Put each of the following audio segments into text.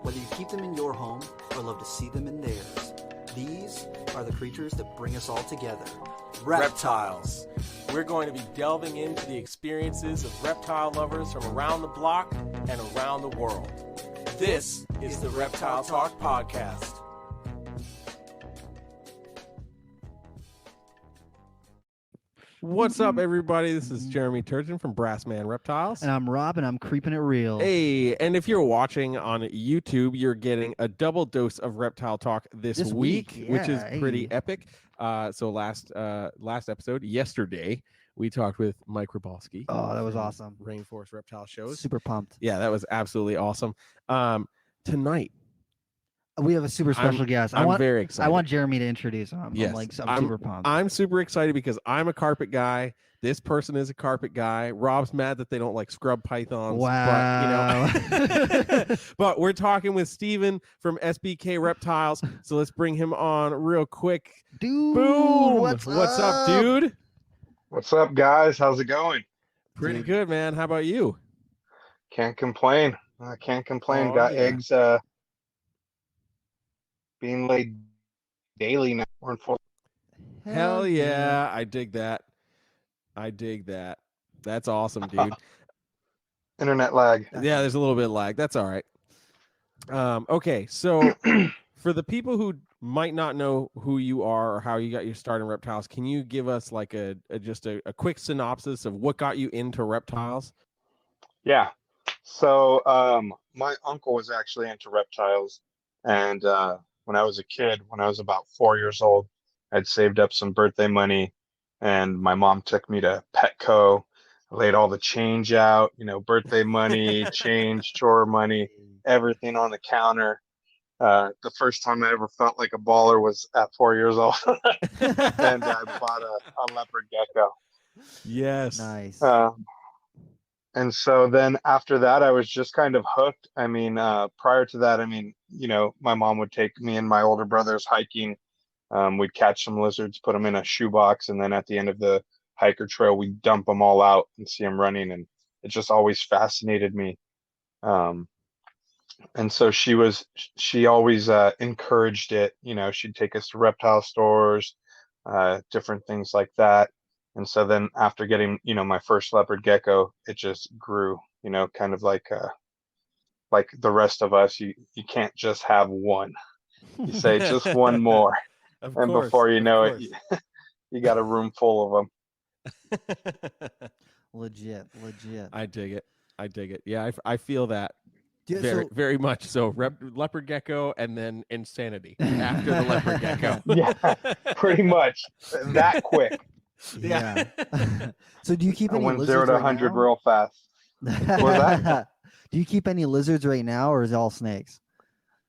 Whether you keep them in your home or love to see them in theirs, these are the creatures that bring us all together. Reptiles. We're going to be delving into the experiences of reptile lovers from around the block and around the world. This is the Reptile Talk Podcast. What's up, everybody? This is Jeremy Turgeon from Brassman Reptiles. And I'm Rob, and I'm keeping it real. Hey, and if you're watching on YouTube, you're getting a double dose of Reptile Talk this week, which is pretty epic. So last episode, yesterday, we talked with Mike Rybalski. Oh, that was awesome. Rainforest Reptile Shows. Super pumped. Yeah, that was absolutely awesome. Tonight, we have a super special guest. I'm very excited. I want Jeremy to introduce him. Yes, I'm super pumped. I'm super excited because I'm a carpet guy. This person is a carpet guy. Rob's mad that they don't like scrub pythons. Wow. But, but we're talking with Steven from SBK Reptiles. So let's bring him on real quick. Dude, boom. What's up, dude? What's up, guys? How's it going? Pretty good, man. How about you? Can't complain. I can't complain. Oh, Got yeah. eggs being laid daily now. We're in full. Hell yeah. I dig that. That's awesome, dude. Internet lag. Yeah, there's a little bit of lag. That's all right. Okay, so for the people who might not know who you are or how you got your start in reptiles, can you give us like a quick synopsis of what got you into reptiles? Yeah. So my uncle was actually into reptiles, and when I was a kid, when I was about 4 years old, I'd saved up some birthday money, and my mom took me to Petco. I laid all the change out, birthday money, change, chore money, everything on the counter. The first time I ever felt like a baller was at 4 years old, and I bought a leopard gecko. Yes. Nice. And so then after that, I was just kind of hooked. I mean, prior to that, my mom would take me and my older brothers hiking. We'd catch some lizards, put them in a shoebox, and then at the end of the hiker trail, we'd dump them all out and see them running. And it just always fascinated me. And so she always encouraged it. She'd take us to reptile stores, different things like that. And so then after getting, my first leopard gecko, it just grew, kind of like the rest of us. You can't just have one. You say just one more. And before you know it, you got a room full of them. Legit. I dig it. Yeah, I feel that. Yeah, Very much so. Leopard gecko and then insanity after the leopard gecko. Yeah, pretty much that quick. Yeah. So do you keep I any went lizards 0 to right 100 now? real fast. What was that? Do you keep any lizards right now, or is it all snakes?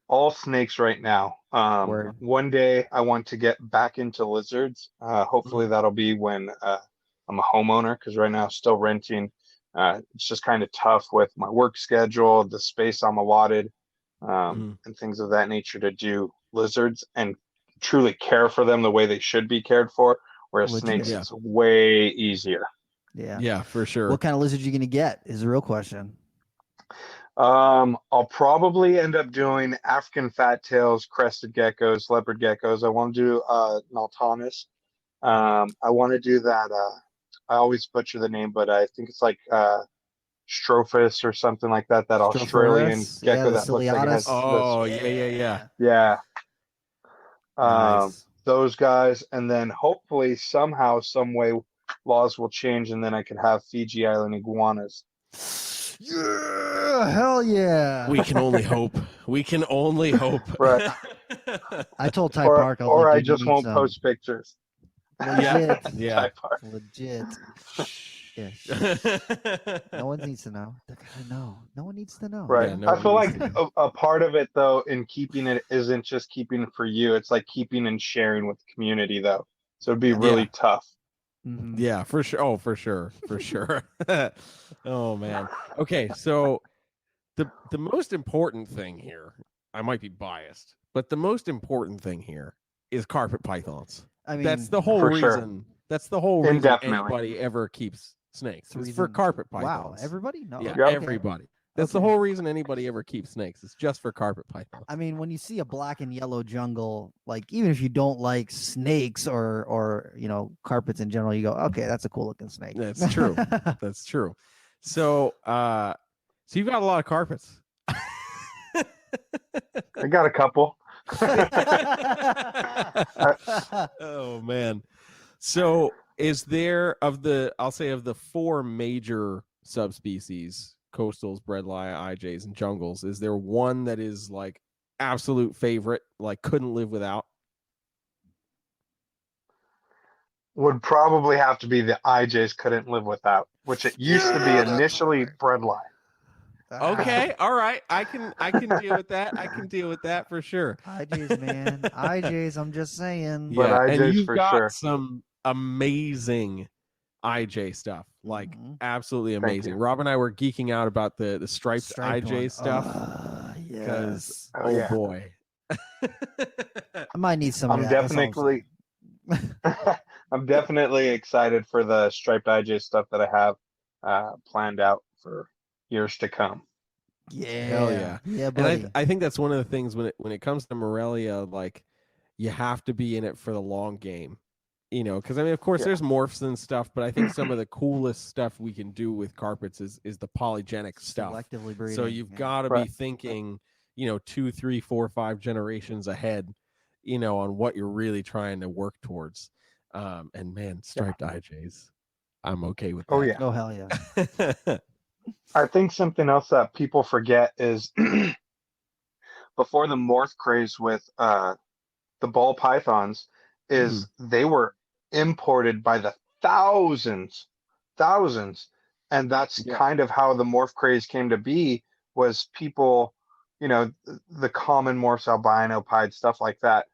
All snakes right now. Word. One day I want to get back into lizards. Hopefully that'll be when I'm a homeowner, because right now still renting. It's just kind of tough with my work schedule, the space I'm allotted, and things of that nature to do lizards and truly care for them the way they should be cared for. Whereas snakes, it's way easier. Yeah, for sure. What kind of lizards are you gonna get is the real question. I'll probably end up doing African fat tails, crested geckos, leopard geckos. I want to do Naltanus. I want to do that. I always butcher the name, but I think it's like Strophus or something like that. That Australian gecko that looks like it has. Oh, yeah. Yeah. Nice. Those guys, and then hopefully somehow, some way, laws will change, and then I could have Fiji Island iguanas. Yeah, hell yeah. We can only hope. Right. I told Ty Park, or I just won't post pictures. Legit. Yeah. Ty Park. Legit. Yeah. No one needs to know. They gotta know. No one needs to know. Right. Yeah, no I feel one like needs to a part of it, though, in keeping it isn't just keeping it for you. It's like keeping and sharing with the community, though. So it'd be really tough. Mm-hmm. Yeah, for sure. Oh, for sure. Oh man. Okay, so the most important thing here, I might be biased, but the most important thing here is carpet pythons. I mean, that's the whole for reason. sure. That's the whole reason Indefinitely. anybody ever keeps snakes. It's for reason- carpet Wow, pythons. everybody? No. Yeah, Yep. everybody. That's the Okay. whole reason anybody ever keeps snakes. It's just for carpet pythons. I mean, when you see a black and yellow jungle, like even if you don't like snakes or carpets in general, you go, okay, that's a cool looking snake. That's true. That's true. So so you've got a lot of carpets. I got a couple. Oh man. So is there of the four major subspecies, coastals, bredli, IJs, and jungles, is there one that is like absolute favorite, like couldn't live without? Would probably have to be the IJs couldn't live without, which it used to be initially bredli. Okay, all right. I can deal with that. I can deal with that for sure. IJs, man. IJs, I'm just saying. But Yeah, and IJs you've for got sure. some amazing IJ stuff, like Mhm. absolutely Thank amazing. you. Rob and I were geeking out about the striped Striped IJ one. stuff. Yes. Oh, yeah. Boy. I might need some of I'm that. That's all I'm definitely saying. I'm definitely excited for the striped IJ stuff that I have planned out for years to come. Yeah. Hell yeah. Yeah, And buddy. I think that's one of the things when it comes to Morelia, like you have to be in it for the long game, because I mean, of course, Yeah. there's morphs and stuff, but I think some of the coolest stuff we can do with carpets is the polygenic stuff. Selectively breeding. So you've yeah. got to Right. be thinking, 2, 3, 4, 5 generations ahead, on what you're really trying to work towards. And man, striped IJs, I'm okay with that. Oh yeah. Oh, hell yeah. I think something else that people forget is before the morph craze with the ball pythons is they were imported by the thousands, and that's Yeah. kind of how the morph craze came to be. Was people, the common morphs, albino, pied, stuff like that.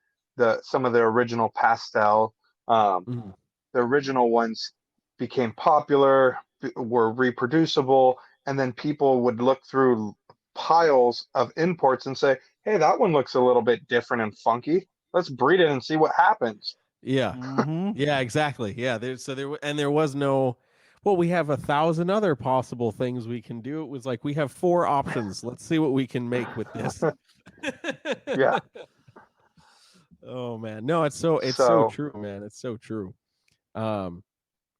Some of the original pastel, Mhm. the original ones became popular, were reproducible, and then people would look through piles of imports and say, hey, that one looks a little bit different and funky. Let's breed it and see what happens. Yeah. Mhm. Yeah, exactly. Yeah, there was no, well, we have 1,000 other possible things we can do. It was like we have 4 options. Let's see what we can make with this. Yeah. Oh man. No, it's so So- true, man. It's so true.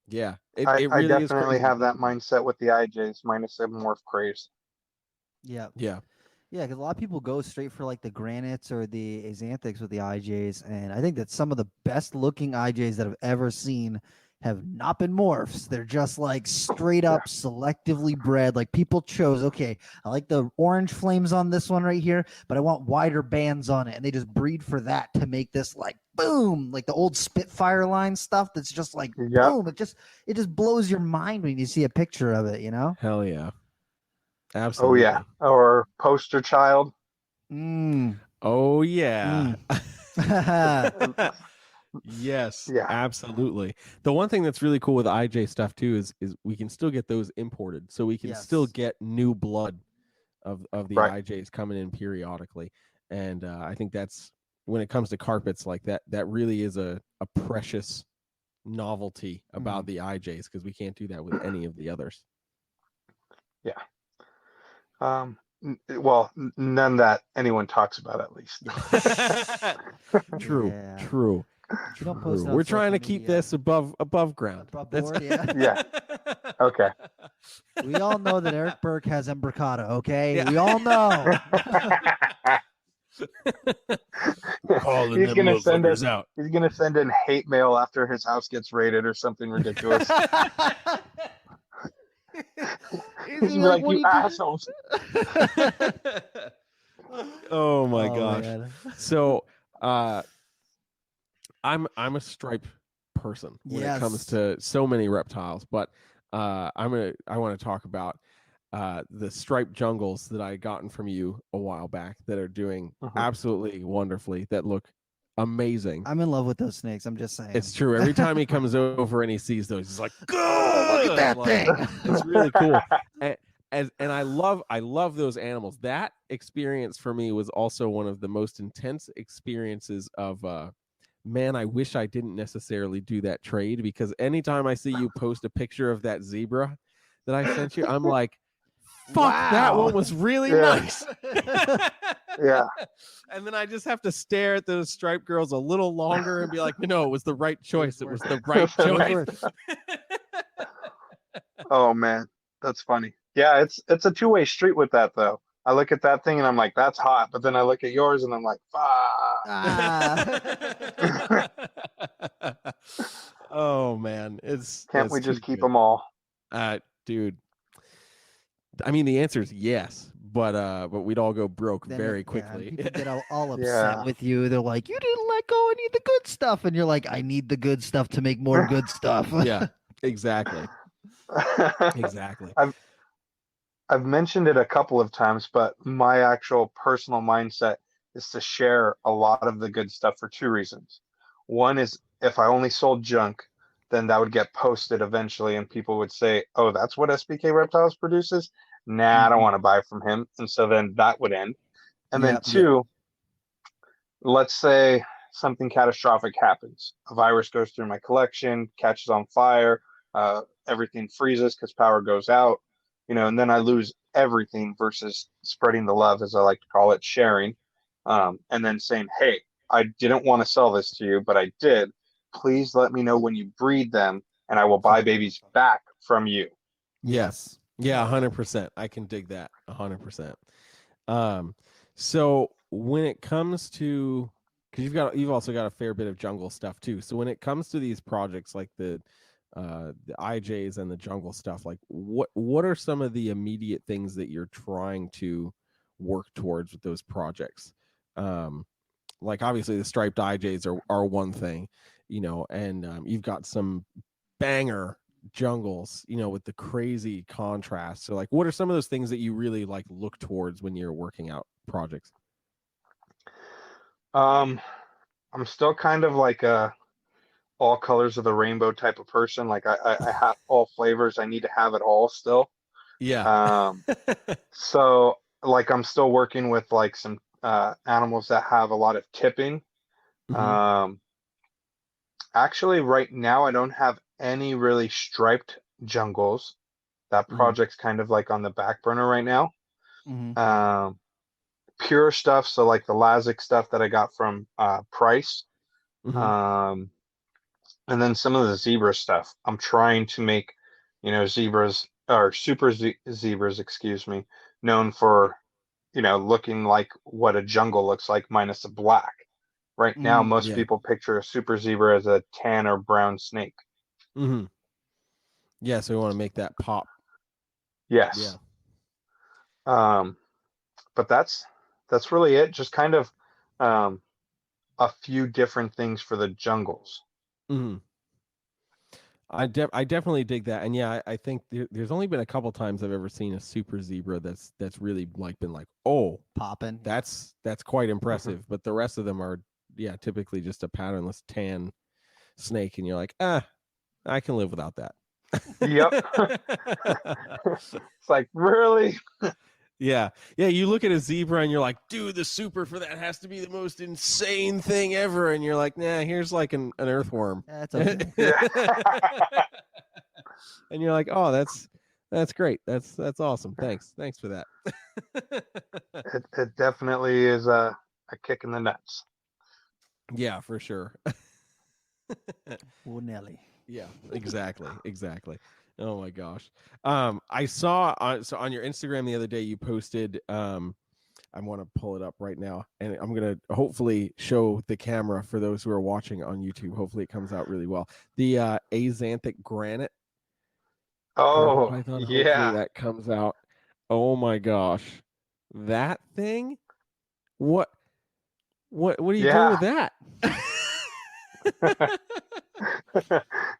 Yeah. It I really is definitely crazy. have that mindset with the IJs minus the morph craze. Yeah. Yeah. Yeah, because a lot of people go straight for like the granites or the axanthics with the IJs, and I think that some of the best looking IJs that I've ever seen have not been morphs. They're just like straight up selectively bred. Like people chose, okay, I like the orange flames on this one right here, but I want wider bands on it, and they just breed for that to make this like boom, like the old Spitfire line stuff. That's just like Yeah. boom. It just blows your mind when you see a picture of it. Hell yeah. Oh Absolutely. yeah. Or poster child. Mm. Oh yeah. Mm. Yes, Yeah. absolutely. The one thing that's really cool with IJ stuff too is we can still get those imported, so we can still Yes. get new blood of the Right. IJs coming in periodically, and I think that's when it comes to carpets like that. That really is a precious novelty about the IJs because we can't do that with any of the others. Well, none that anyone talks about, at least. True, Yeah. true. You don't post it on We're trying to social keep media. this above ground. Above That's- board, yeah. Yeah. Okay. We all know that Eric Burke has embroccata, okay? Yeah. We all know. Calling He's them gonna send motherfuckers us. out. He's gonna send in hate mail after his house gets raided or something ridiculous. He's gonna be like, you assholes. Oh my Oh, gosh. man. So I'm a stripe person when it comes Yes. to so many reptiles, but I want to talk about the striped jungles that I gotten from you a while back that are doing absolutely wonderfully, that look amazing. I'm in love with those snakes. I'm just saying. It's true. Every time he comes over and he sees those, he's like, Oh, look at that Like, thing. it's really cool. And I love those animals. That experience for me was also one of the most intense experiences of man, I wish I didn't necessarily do that trade, because anytime I see you post a picture of that zebra that I sent you, I'm like, fuck, that Wow. one was really Yeah. nice. Yeah. And then I just have to stare at those striped girls a little longer and be like, no, it was the right choice. It was the right choice. Oh man, that's funny. Yeah, it's a two-way street with that though. I look at that thing and I'm like, that's hot, but then I look at yours and I'm like, fuck. Ah. Oh man, Can't it's we just too keep good. them all? Dude. I mean, the answer is yes, but we'd all go broke Then very and quickly. people get all upset Yeah. with you. They're like, "You didn't let go. I need the good stuff," and you're like, "I need the good stuff to make more good stuff." Yeah, exactly. Exactly. I've mentioned it a couple of times, but my actual personal mindset is to share a lot of the good stuff for two reasons. One is if I only sold junk, then that would get posted eventually, and people would say, "Oh, that's what SBK Reptiles produces? Nah, I don't want to buy from him." And so then that would end. And then Yep. two, let's say something catastrophic happens. A virus goes through my collection, catches on fire, everything freezes because power goes out, and then I lose everything versus spreading the love, as I like to call it, sharing, and then saying, hey, I didn't want to sell this to you, but I did. Please let me know when you breed them, and I will buy babies back from you. Yes. Yeah, 100%. I can dig that 100%. So when it comes to, because you've also got a fair bit of jungle stuff too. So when it comes to these projects like the IJs and the jungle stuff, like what are some of the immediate things that you're trying to work towards with those projects? Like obviously the striped IJs are one thing, and you've got some banger jungles, with the crazy contrast. So like what are some of those things that you really like look towards when you're working out projects? I'm still kind of like a all colors of the rainbow type of person. Like I have all flavors. I need to have it all still. Yeah. So like I'm still working with like some animals that have a lot of tipping. Mhm. Actually, right now I don't have any really striped jungles. That Mhm. project's kind of like on the back burner right now. Mhm. Pure stuff, so like the Lazic stuff that I got from Price. Mhm. Um, and then some of the zebra stuff. I'm trying to make, zebras or zebras, excuse me, known for, looking like what a jungle looks like minus the black. Right now, most Yeah. people picture a super zebra as a tan or brown snake. Mhm. Yeah, so we want to make that pop. Yes. Um, but that's really it. Just kind of a few different things for the jungles. Mhm. I definitely dig that, and yeah, I think there's only been a couple times I've ever seen a super zebra that's really like been like, oh, Popping. that's quite impressive. But the rest of them are, yeah, typically just a patternless tan snake, and you're like, I can live without that. Yep. It's like, really? Yeah. You look at a zebra and you're like, dude, the super for that has to be the most insane thing ever. And you're like, nah, here's like an earthworm. That's okay. Yeah. And you're like, oh, that's great. That's awesome. Thanks for that. It definitely is a kick in the nuts. Yeah, for sure. Oh, Nelly. Yeah, exactly. Oh my gosh. I saw on your Instagram the other day you posted I want to pull it up right now, and I'm going to hopefully show the camera for those who are watching on YouTube. Hopefully it comes out really well. The Axanthic granite Oh, python. Hopefully yeah. that comes out. Oh my gosh. That thing? What are you doing Yeah. with that?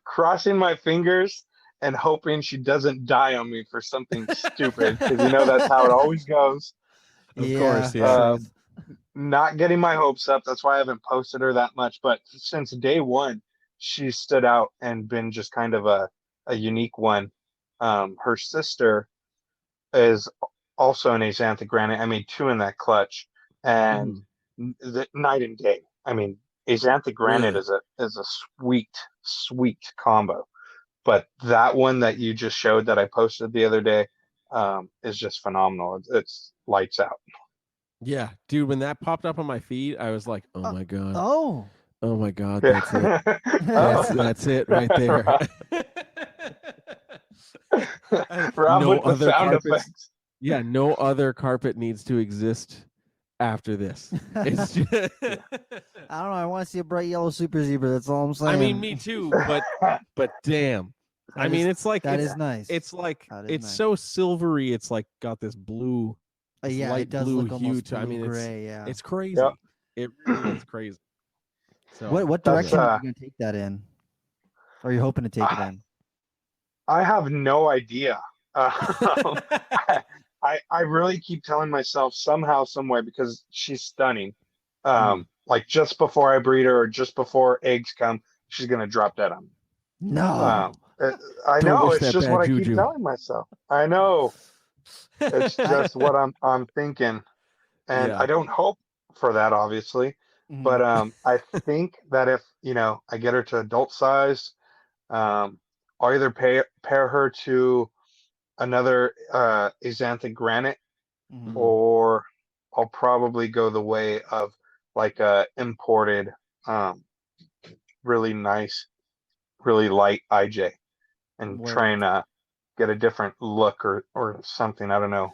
Crossing my fingers and hoping she doesn't die on me for something stupid, because that's how it always goes. Of course, yeah. Truth. Not getting my hopes up. That's why I haven't posted her that much. But since day one, she stood out and been just kind of a unique one. Her sister is also an Axanthic granite. I made two in that clutch, and the night and day. I mean, Axanthic granite Really? is a sweet combo. But that one that you just showed that I posted the other day, is just phenomenal. It's lights out. Yeah, dude, when that popped up on my feed, I was like, oh my God. Oh, Oh my God, that's it. That's it right there. Rob No with the other sound carpets. effects. Yeah, no other carpet needs to exist after this. It's just, I don't know. I want to see a bright yellow super zebra. That's all I'm saying. I mean, me too, but damn. I mean, it's like that it's is nice. It's like That is it's nice. so silvery. It's like got this blue, this Yeah, light it does blue look hue almost to. I mean, gray. Yeah. it's crazy. Yep. It really is crazy. So What That's, direction are you going to take that in? Or are you hoping to take it in? I have no idea. I really keep telling myself somehow, some way, because she's stunning. Like just before I breed her or just before eggs come, she's gonna drop dead on me. No. I Don't know, wish it's that just bad what I juju. keep telling myself. I know. It's just what I'm thinking. And Yeah. I don't hope for that, obviously. Mhm. But I think that if, I get her to adult size, I'll either pair her to another axanthic granite, Mhm. or I'll probably go the way of like a imported, really nice, really light IJ, and Word. try and get a different look or something. I don't know.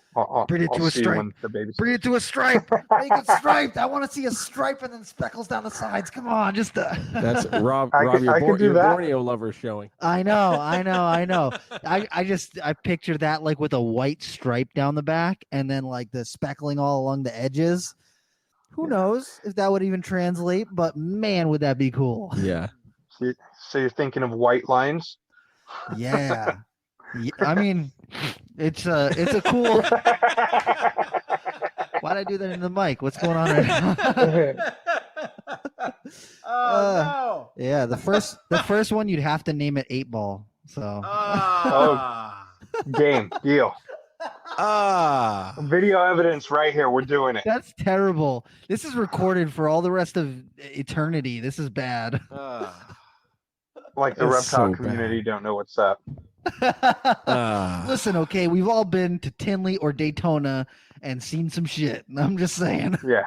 Breed it I'll to a see stripe. when the baby's. Breed it to a stripe. Make it striped. I want to see a stripe and then speckles down the sides. Come on, just That's Rob. I Rob, can- I can do your that. Borneo lover showing. I know. I picture that like with a white stripe down the back and then like the speckling all along the edges. Who knows if that would even translate, but man, would that be cool. Yeah. So you're thinking of white lines? Yeah. I mean, it's a cool. Why'd I do that in the mic? What's going on right now? Oh Yeah, the first one you'd have to name it 8 Ball. So Game deal. Ah. Video evidence right here. We're doing it. that's terrible. This is recorded for all the rest of eternity. This is bad. Like the That's reptile so community bad. don't know what's up. Listen, okay, we've all been to Tinley or Daytona and seen some shit. I'm just saying. Yeah.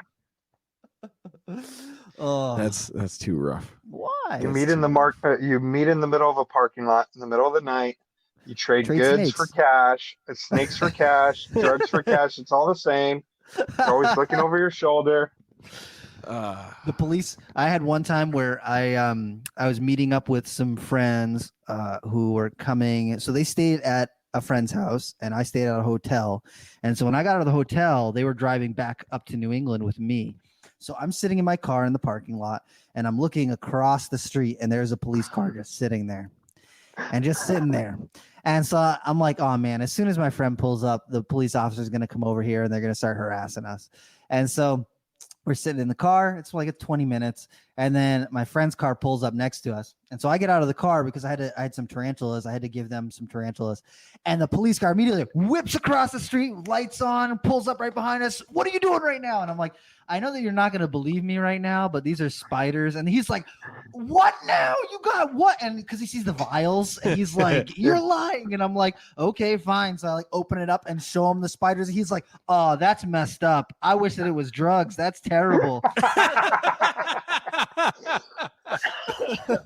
Oh, That's too rough. why? You That's meet in too the rough. you meet in the middle of a parking lot in the middle of the night. You trade goods snakes. for cash, snakes for cash, drugs for cash. It's all the same. You're always looking over your shoulder. The police. I had one time where I was meeting up with some friends who were coming. So they stayed at a friend's house and I stayed at a hotel. And so when I got out of the hotel, they were driving back up to New England with me. So I'm sitting in my car in the parking lot and I'm looking across the street and there's a police car just sitting there and just sitting there. And so I'm like, oh man, as soon as my friend pulls up, the police officer is going to come over here and they're going to start harassing us. And so we're sitting in the car. It's like 20 minutes. And then my friend's car pulls up next to us. And so I get out of the car because I had some tarantulas. I had to give them some tarantulas. And the police car immediately whips across the street, lights on, pulls up right behind us. What are you doing right now? And I'm like, I know that you're not going to believe me right now, but these are spiders. And he's like, what now? You got what? And because he sees the vials and he's like, you're lying. And I'm like, okay, fine. So I like open it up and show him the spiders. He's like, oh, that's messed up. I wish that it was drugs. That's terrible.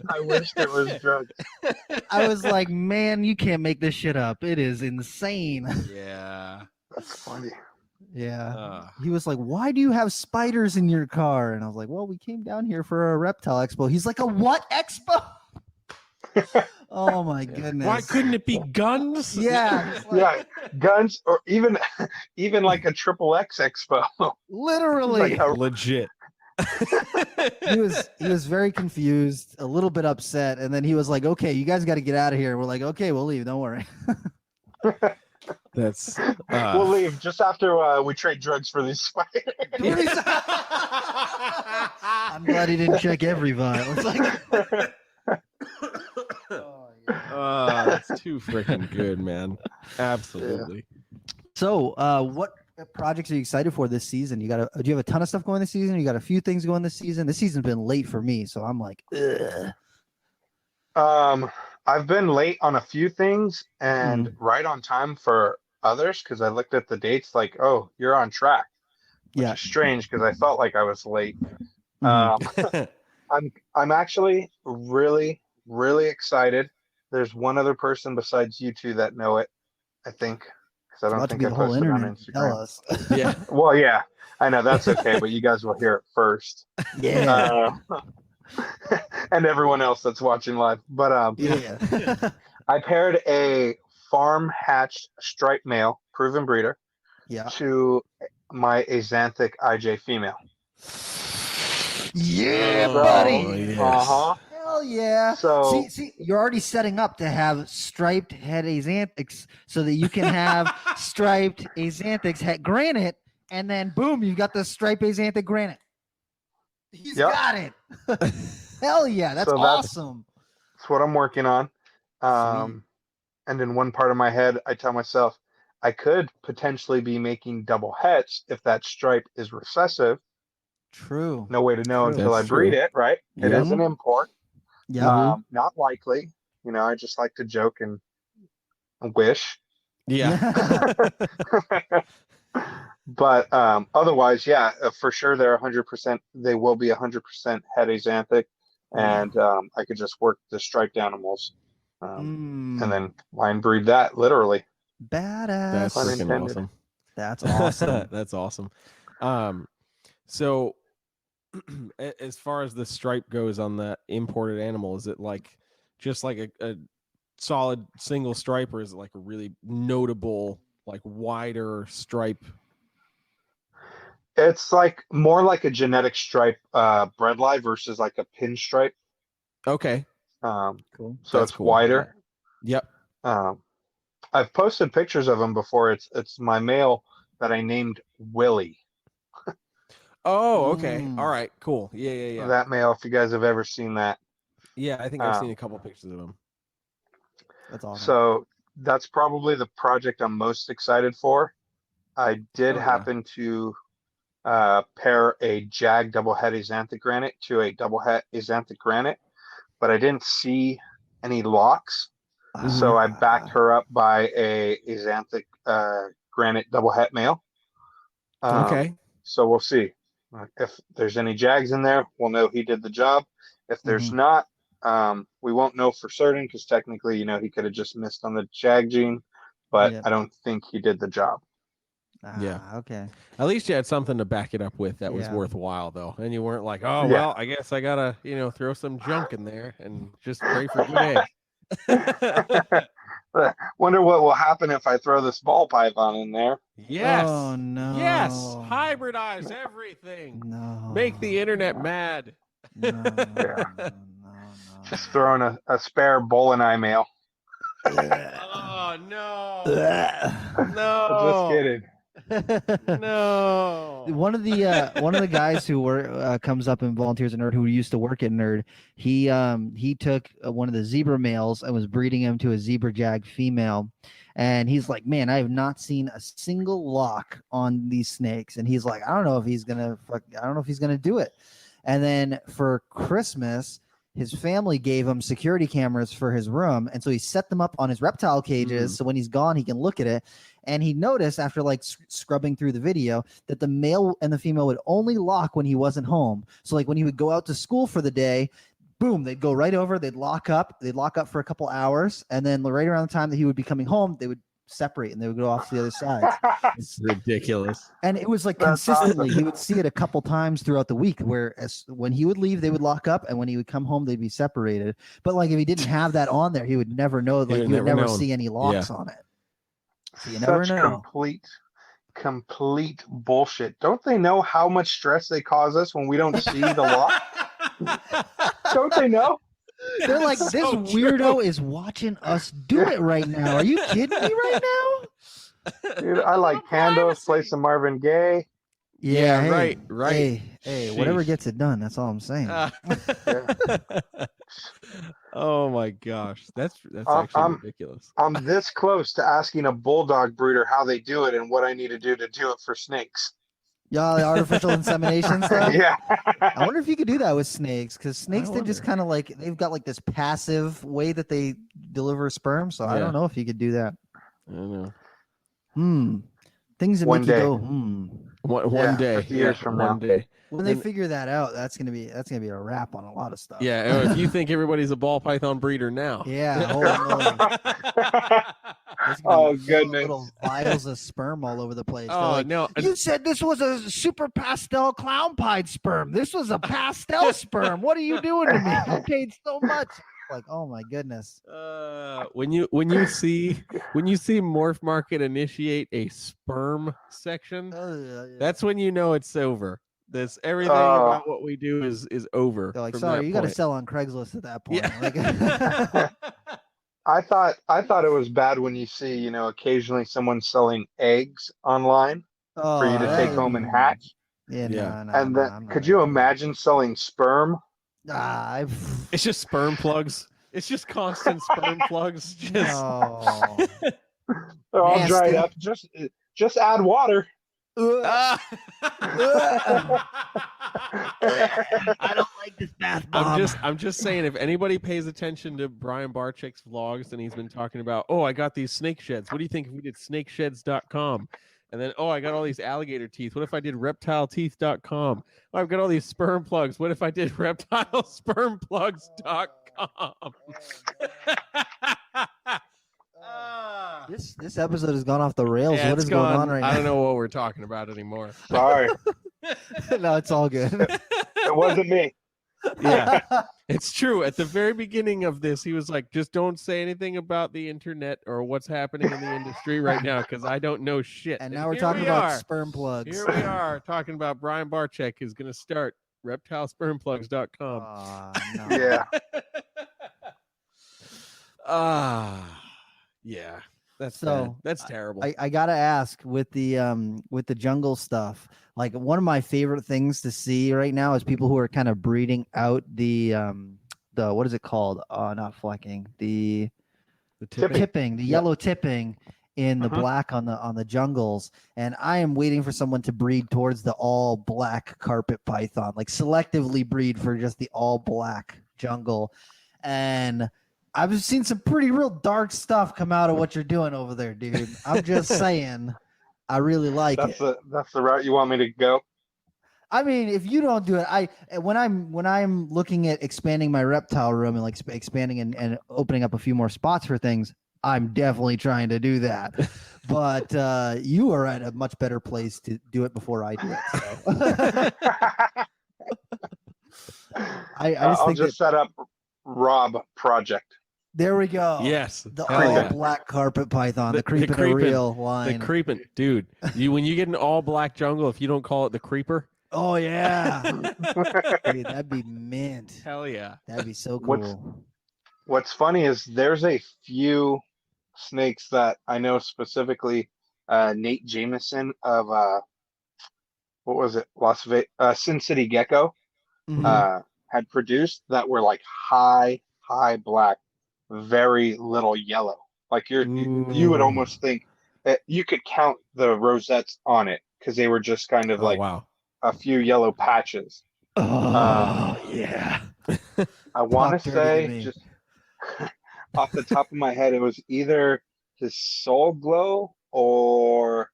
I wish it was drugs. I was like, man, you can't make this shit up. It is insane. Yeah. That's funny. Yeah. He was like, why do you have spiders in your car? And I was like, well, we came down here for a reptile expo. He's like, a what expo? Oh my goodness. Why couldn't it be guns? Yeah. It's like, Yeah, guns or even like a XXX expo. literally. Like a- Legit. he was very confused, a little bit upset, and then he was like, okay, you guys got to get out of here. We're like, okay, we'll leave, don't worry. That's We'll leave just after we trade drugs for these spiders. I'm glad he didn't check every vial. It's like, that's too freaking good, man. Absolutely. so what projects are you excited for this season? Do you have a ton of stuff going this season? You got a few things going this season? This season's been late for me, so I'm like, ugh. I've been late on a few things and right on time for others because I looked at the dates like, oh, you're on track, which Yeah. is strange because I felt like I was late. Mhm. I'm actually really, really excited. There's one other person besides you two that know it, I think, because I It's don't about to think be I the whole posted on internet to tell Instagram. us. Yeah. Well, yeah, I know that's okay, but you guys will hear it first. Yeah. And everyone else that's watching live. But Yeah. I paired a farm hatched striped male, proven breeder, Yeah. to my Axanthic IJ female. Yeah, Oh, buddy. yes. Uh-huh. Hell yeah. So See, you're already setting up to have striped head Axanthics so that you can have striped Axanthics head granite, and then boom, you've got the striped Axanthic granite. He's Yep. got it. Hell yeah, that's So that's- awesome. that's what I'm working on. Sweet. And in one part of my head, I tell myself I could potentially be making double hets if that stripe is recessive. True. No way to know True. until I That's breed true. it, right? It is an Mhm. import. Yeah. Not likely. I just like to joke and wish. Yeah. But otherwise, yeah, for sure they're 100%. They will be 100% head Axanthic, and I could just work the striped animals, and then line breed that literally. Badass. That's Pun freaking intended. awesome. That's awesome. That's awesome. So as far as the stripe goes on that imported animal, is it like just like a solid single stripe, or is it like a really notable, like wider stripe? It's like more like a genetic stripe bredli versus like a pinstripe. Okay. Cool. So That's it's cool. wider. Yep. I've posted pictures of them before. It's my male that I named Willie. Oh, okay. All right. Cool. Yeah. That male, if you guys have ever seen that. Yeah, I think I've seen a couple pictures of him. That's awesome. So that's probably the project I'm most excited for. I did Oh, yeah. happen to pair a Jag double het Axanthic granite to a double het Axanthic granite, but I didn't see any locks. So I backed her up by a Axanthic granite double het male. Okay. So we'll see. If there's any Jags in there, we'll know he did the job. If there's not, we won't know for certain because technically, he could have just missed on the Jag gene, but Yep. I don't think he did the job. Yeah. Okay. At least you had something to back it up with that was Yeah. worthwhile, though, and you weren't like, "Oh, Yeah. well, I guess I gotta, throw some junk in there and just pray for good eggs." Wonder what will happen if I throw this ball python in there. Yes. Oh no. Yes. Hybridize everything. No. Make the internet mad. No. Yeah. No. Just throwing a spare bull and eye male. Oh no. No. No. Just kidding. No. One of the guys who comes up and volunteers at Nerd, who used to work at Nerd, he took one of the zebra males and was breeding him to a zebra jag female, and he's like, man, I have not seen a single lock on these snakes, and he's like, I don't know if he's gonna do it. And then for Christmas, his family gave him security cameras for his room, and so he set them up on his reptile cages, so when he's gone, he can look at it. And he noticed after like scrubbing through the video that the male and the female would only lock when he wasn't home. So like when he would go out to school for the day, boom, they'd go right over, they'd lock up for a couple hours, and then right around the time that he would be coming home, they would separate and they would go off to the other side. It's ridiculous. And it was like That's consistently, awesome. he would see it a couple times throughout the week, where when he would leave, they would lock up, and when he would come home, they'd be separated. But like if he didn't have that on there, he would never know. Like would you would never never known. see any locks on it. So you never Such know. complete bullshit. Don't they know how much stress they cause us when we don't see the lock? Don't they know? They're like, So this weirdo is watching us do it right now. Are you kidding me right now? Dude, I like candles, play some Marvin Gaye. Yeah, hey, right. Hey, whatever Sheesh. gets it done. That's all I'm saying. Oh my gosh, that's I'm- actually ridiculous. I'm this close to asking a bulldog breeder how they do it and what I need to do it for snakes. Y'all, the artificial insemination stuff. Yeah. I wonder if you could do that with snakes, because snakes, they just wonder. kind of like, they've got like this passive way that they deliver sperm. So I Yeah. don't know if you could do that. I don't know. Things that One make you day. go, One Yeah, day, 50 years from now. one day. When they And- figure that out, that's gonna be a wrap on a lot of stuff. Yeah, if you think everybody's a ball python breeder now. Yeah, holy moly. There's gonna Oh, be goodness. little vials of sperm all over the place. They're Oh like, no! you said this was a super pastel clown pied sperm. This was a pastel sperm. What are you doing to me? I paid so much. Like, oh my goodness. When you see Morph Market initiate a sperm section, that's when you know it's over. This everything about what we do is over. They're like, from sorry, that you got to point. sell on Craigslist at that point. Yeah. Like, I thought it was bad when you see, occasionally someone selling eggs online for you to take home and hatch. Yeah, Yeah. no, And then, I'm not could you into that. imagine selling sperm? It's just sperm plugs. It's just constant sperm plugs. Just No. They're all Nasty. dried up. Just add water. Ah! I don't like this bath bomb. I'm just saying, if anybody pays attention to Brian Barczyk's vlogs, and he's been talking about, I got these snake sheds. What do you think if we did snakesheds.com? And then, I got all these alligator teeth. What if I did reptileteeth.com? Oh, I've got all these sperm plugs. What if I did reptilespermplugs.com? This episode has gone off the rails. Yeah, What is going on right now? I don't know what we're talking about anymore. Sorry, No, it's all good. it wasn't me. Yeah, it's true. At the very beginning of this, he was like, just don't say anything about the internet or what's happening in the industry right now, because I don't know shit. And now we're here talking we about are. sperm plugs. Here we are talking about Brian Barczyk is going to start reptilespermplugs.com. No. Yeah. Yeah. That's So, bad. That's terrible. I gotta ask with the jungle stuff. Like, one of my favorite things to see right now is people who are kind of breeding out the what is it called? Not flecking. The tipping, the yellow tipping in the black on the jungles. And I am waiting for someone to breed towards the all black carpet python, like selectively breed for just the all black jungle. And I've seen some pretty real dark stuff come out of what you're doing over there, dude. I'm just saying, I really like it. That's the route you want me to go. I mean, if you don't do it, when I'm looking at expanding my reptile room and like expanding and opening up a few more spots for things, I'm definitely trying to do that. But you are at a much better place to do it before I do it. So. I'll just set up Rob Project. There we go. Yes. The Hell all yeah. black carpet python, the creeping a real line. The creeping, dude. When you get an all black jungle, if you don't call it the creeper. Oh yeah. Dude, that'd be mint. Hell yeah. That'd be so cool. What's funny is there's a few snakes that I know specifically. Nate Jameson of what was it? Las Vegas, Sin City Gecko, had produced that were like high black, very little yellow. Like you would almost think that you could count the rosettes on it because they were just kind of a few yellow patches. Oh yeah. I want to say just off the top of my head, it was either his Soul Glow or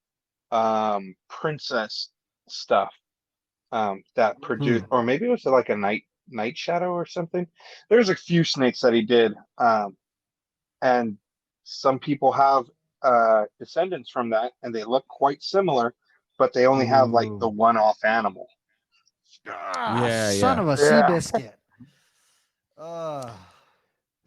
Princess stuff that produced, or maybe it was like a Night Shadow or something. There's a few snakes that he did, and some people have descendants from that, and they look quite similar, but they only have like the one-off animal. Son of a sea biscuit.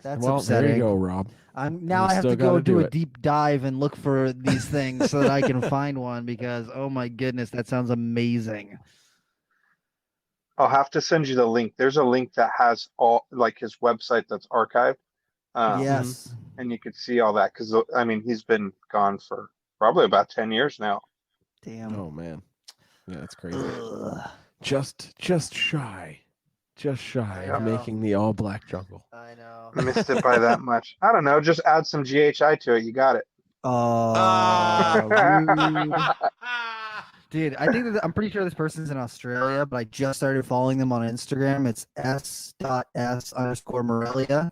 That's upsetting. There you go, Rob. I have to go do a deep dive and look for these things so that I can find one, because oh my goodness, that sounds amazing. I'll have to send you the link. There's a link that has all like his website that's archived. Yes. And you could see all that because I mean he's been gone for probably about 10 years now. Damn. Oh man. Yeah, that's crazy. Just shy of making the all black jungle. I know. Missed it by that much. I don't know. Just add some GHI to it. You got it. Rude. Dude, I think I'm pretty sure this person's in Australia, but I just started following them on Instagram. It's s.s_Morelia,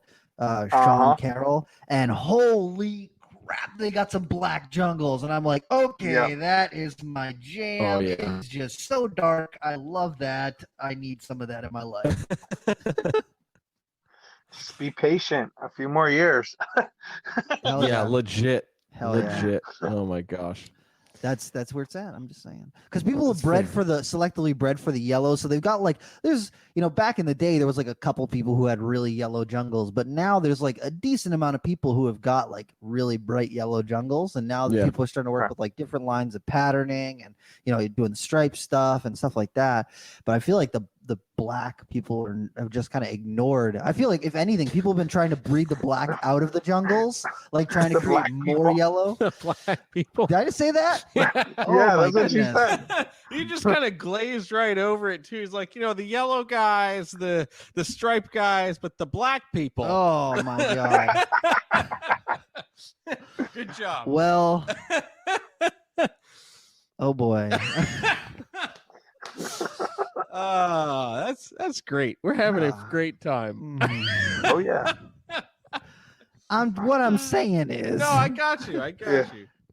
Sean Carroll, and holy crap, they got some black jungles. And I'm like, okay, that is my jam. Oh, yeah. It's just so dark. I love that. I need some of that in my life. Just be patient. A few more years. Hell Yeah, legit. Hell yeah. Legit. Oh my gosh. That's where it's at. I'm just saying, because people are That's bred fair. for the selectively bred for the yellow, so they've got like there's back in the day there was like a couple people who had really yellow jungles, but now there's like a decent amount of people who have got like really bright yellow jungles, and now Yeah. people are starting to work with like different lines of patterning and doing the stripe stuff and stuff like that. But I feel like the black people have just kind of ignored. I feel like if anything, people have been trying to breed the black out of the jungles, like trying to The create black more people. yellow. Black people. Did I just say that? Yeah. Oh Yeah, my that's what you goodness. said. You just kind of glazed right over it too. He's like, the yellow guys, the striped guys, but the black people. Oh my god. Good job. Well, oh boy. That's great. We're having a Ah. great time. Oh yeah. What I'm saying is No, I got you. Yeah.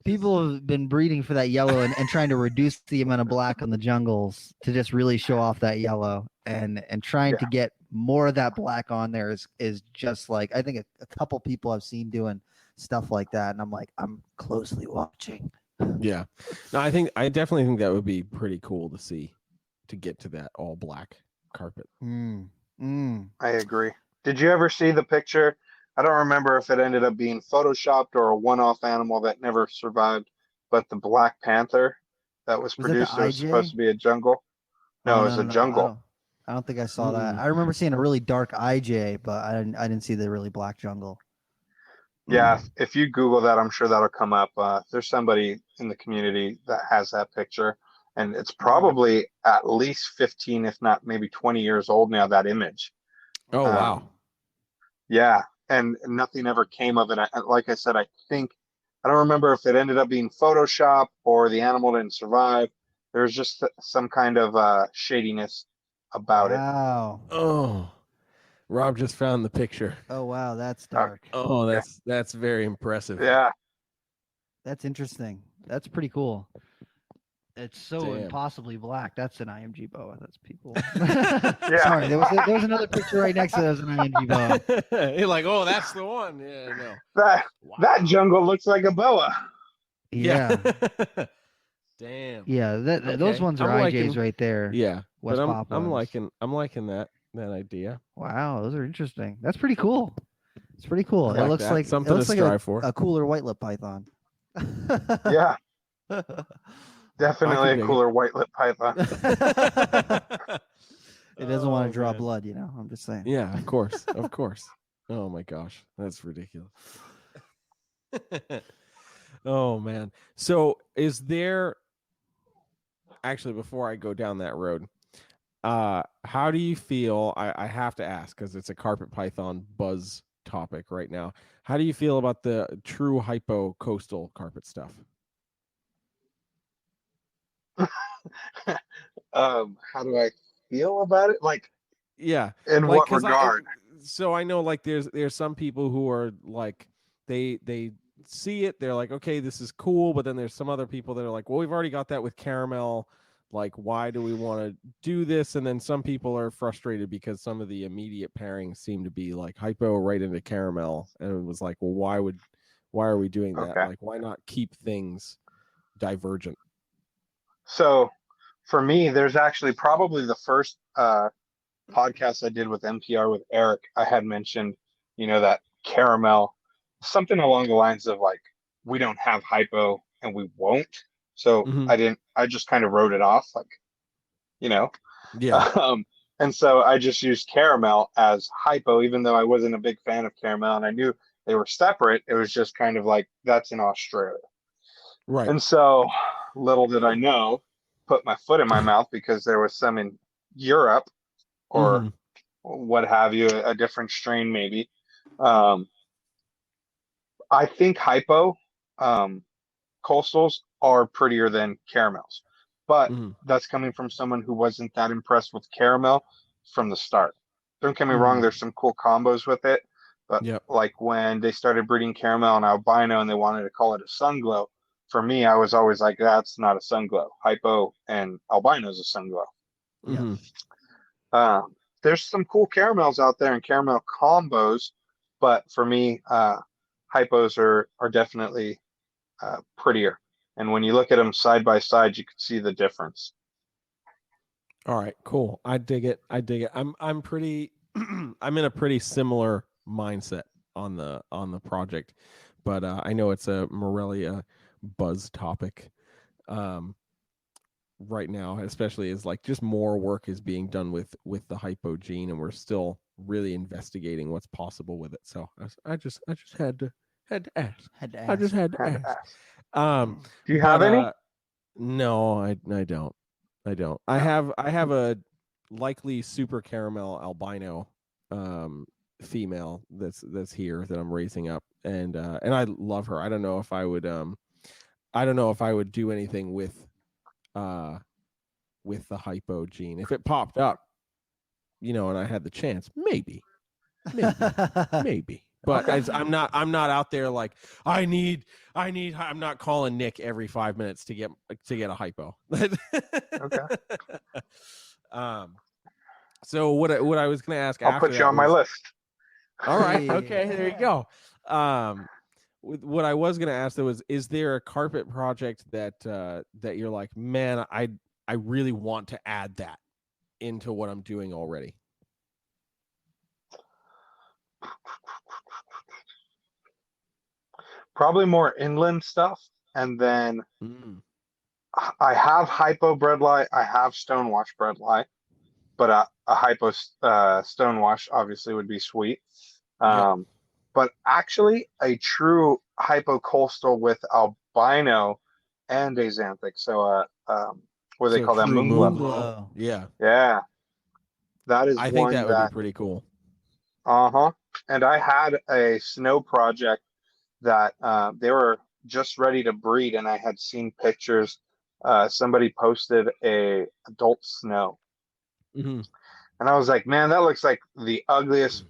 people have been breeding for that yellow and trying to reduce the amount of black on the jungles to just really show off that yellow, and trying to get more of that black on there is just like, I think a couple people I've seen doing stuff like that, and I'm like, I'm closely watching. Yeah. No, I definitely think that would be pretty cool to see, to get to that all black carpet. I agree. Did you ever see the picture? I don't remember if it ended up being photoshopped or a one-off animal that never survived, but the Black Panther that was Was that the produced, it was IJ? supposed to be a jungle. No, it was a jungle. I don't think I saw that. I remember seeing a really dark IJ, but I didn't see the really black jungle. Yeah, if you Google that, I'm sure that'll come up. There's somebody in the community that has that picture, and it's probably at least 15, if not maybe 20 years old now, that image. Oh, wow. Yeah, and nothing ever came of it. Like I said, I don't remember if it ended up being Photoshop or the animal didn't survive. There was just some kind of shadiness about it. Wow. Oh, Rob just found the picture. Oh wow, that's dark. Oh, that's very impressive. Yeah. That's interesting. That's pretty cool. It's so Damn. impossibly black. That's an IMG boa. That's people. Yeah. Sorry, there was another picture right next to that was an IMG boa. You're like, oh, that's the one. Yeah, no. That jungle looks like a boa. Yeah. Damn. Yeah, those Okay. ones are I'm IJs liking- right there. Yeah. West But Papuans. I'm liking that idea. Wow, those are interesting. That's pretty cool. It's pretty cool. I It like looks that. like Something it looks to like strive for. a cooler white lip python. Yeah, I definitely can a dig cooler white lip python. It doesn't want Oh, to draw man. blood, I'm just saying. Yeah, of course. Of course. Oh my gosh. That's ridiculous. Oh man. So is there actually, before I go down that road, how do you feel? I have to ask because it's a carpet python buzz topic right now. How do you feel about the true hypo coastal carpet stuff? How do I feel about it? Like, Yeah. in Like, what 'cause regard? so I know like there's some people who are like they see it, they're like, okay, this is cool, but then there's some other people that are like, well, we've already got that with caramel, like why do we want to do this? And then some people are frustrated because some of the immediate pairings seem to be like hypo right into caramel, and it was like, well, why are we doing that? Okay. Like, why not keep things divergent? So for me, there's actually probably the first podcast I did with NPR with Eric. I had mentioned, that caramel, something along the lines of like, we don't have hypo and we won't. So Mhm. I just kind of wrote it off, like, Yeah. and so I just used caramel as hypo, even though I wasn't a big fan of caramel and I knew they were separate. It was just kind of like, that's in Australia. Right. And so little did I know, put my foot in my mouth because there was some in Europe or Mhm. what have you, a different strain maybe. I think hypo coastals are prettier than caramels, but Mhm. that's coming from someone who wasn't that impressed with caramel from the start. Don't get me wrong, there's some cool combos with it, But Yep. like when they started breeding caramel and albino and they wanted to call it a sun glow, for me, I was always like, that's not a sun glow. Hypo and albino is a sun glow. Yeah. Mhm. There's some cool caramels out there and caramel combos, but for me, hypos are definitely prettier. And when you look at them side by side, you can see the difference. All right, cool. I dig it. I'm pretty I'm in a pretty similar mindset on the project, but I know it's a Morelia buzz topic right now, especially as like just more work is being done with the hypo gene, and we're still really investigating what's possible with it. So I just had to ask. Had to I just ask. had to Had to ask. ask. Do you have But, any? no, I don't. I have a likely super caramel albino female that's here that I'm raising up, and I love her. I don't know if I would do anything with the hypo gene. If it popped up, and I had the chance, maybe. But Okay. I'm not out there like I'm not calling Nick every 5 minutes to get a hypo. Okay. So what I was going to ask I'll after put you that on my was, list. all right, Hey. okay, there you go. What I was going to ask though is there a carpet project that you're like, man, I really want to add that into what I'm doing already? Probably more inland stuff. And then Mm. I have hypo bredli, I have stonewash bredli, but a hypo stonewash obviously would be sweet. Yep. But actually, a true hypocoastal with albino and axanthic. So, what do they So call that? true Moonglow. Moonglow. Yeah. Yeah, that is I think one that would be pretty cool. Uh-huh. And I had a snow project that they were just ready to breed, and I had seen pictures. Somebody posted a adult snow, Mm-hmm. and I was like, man, that looks like the ugliest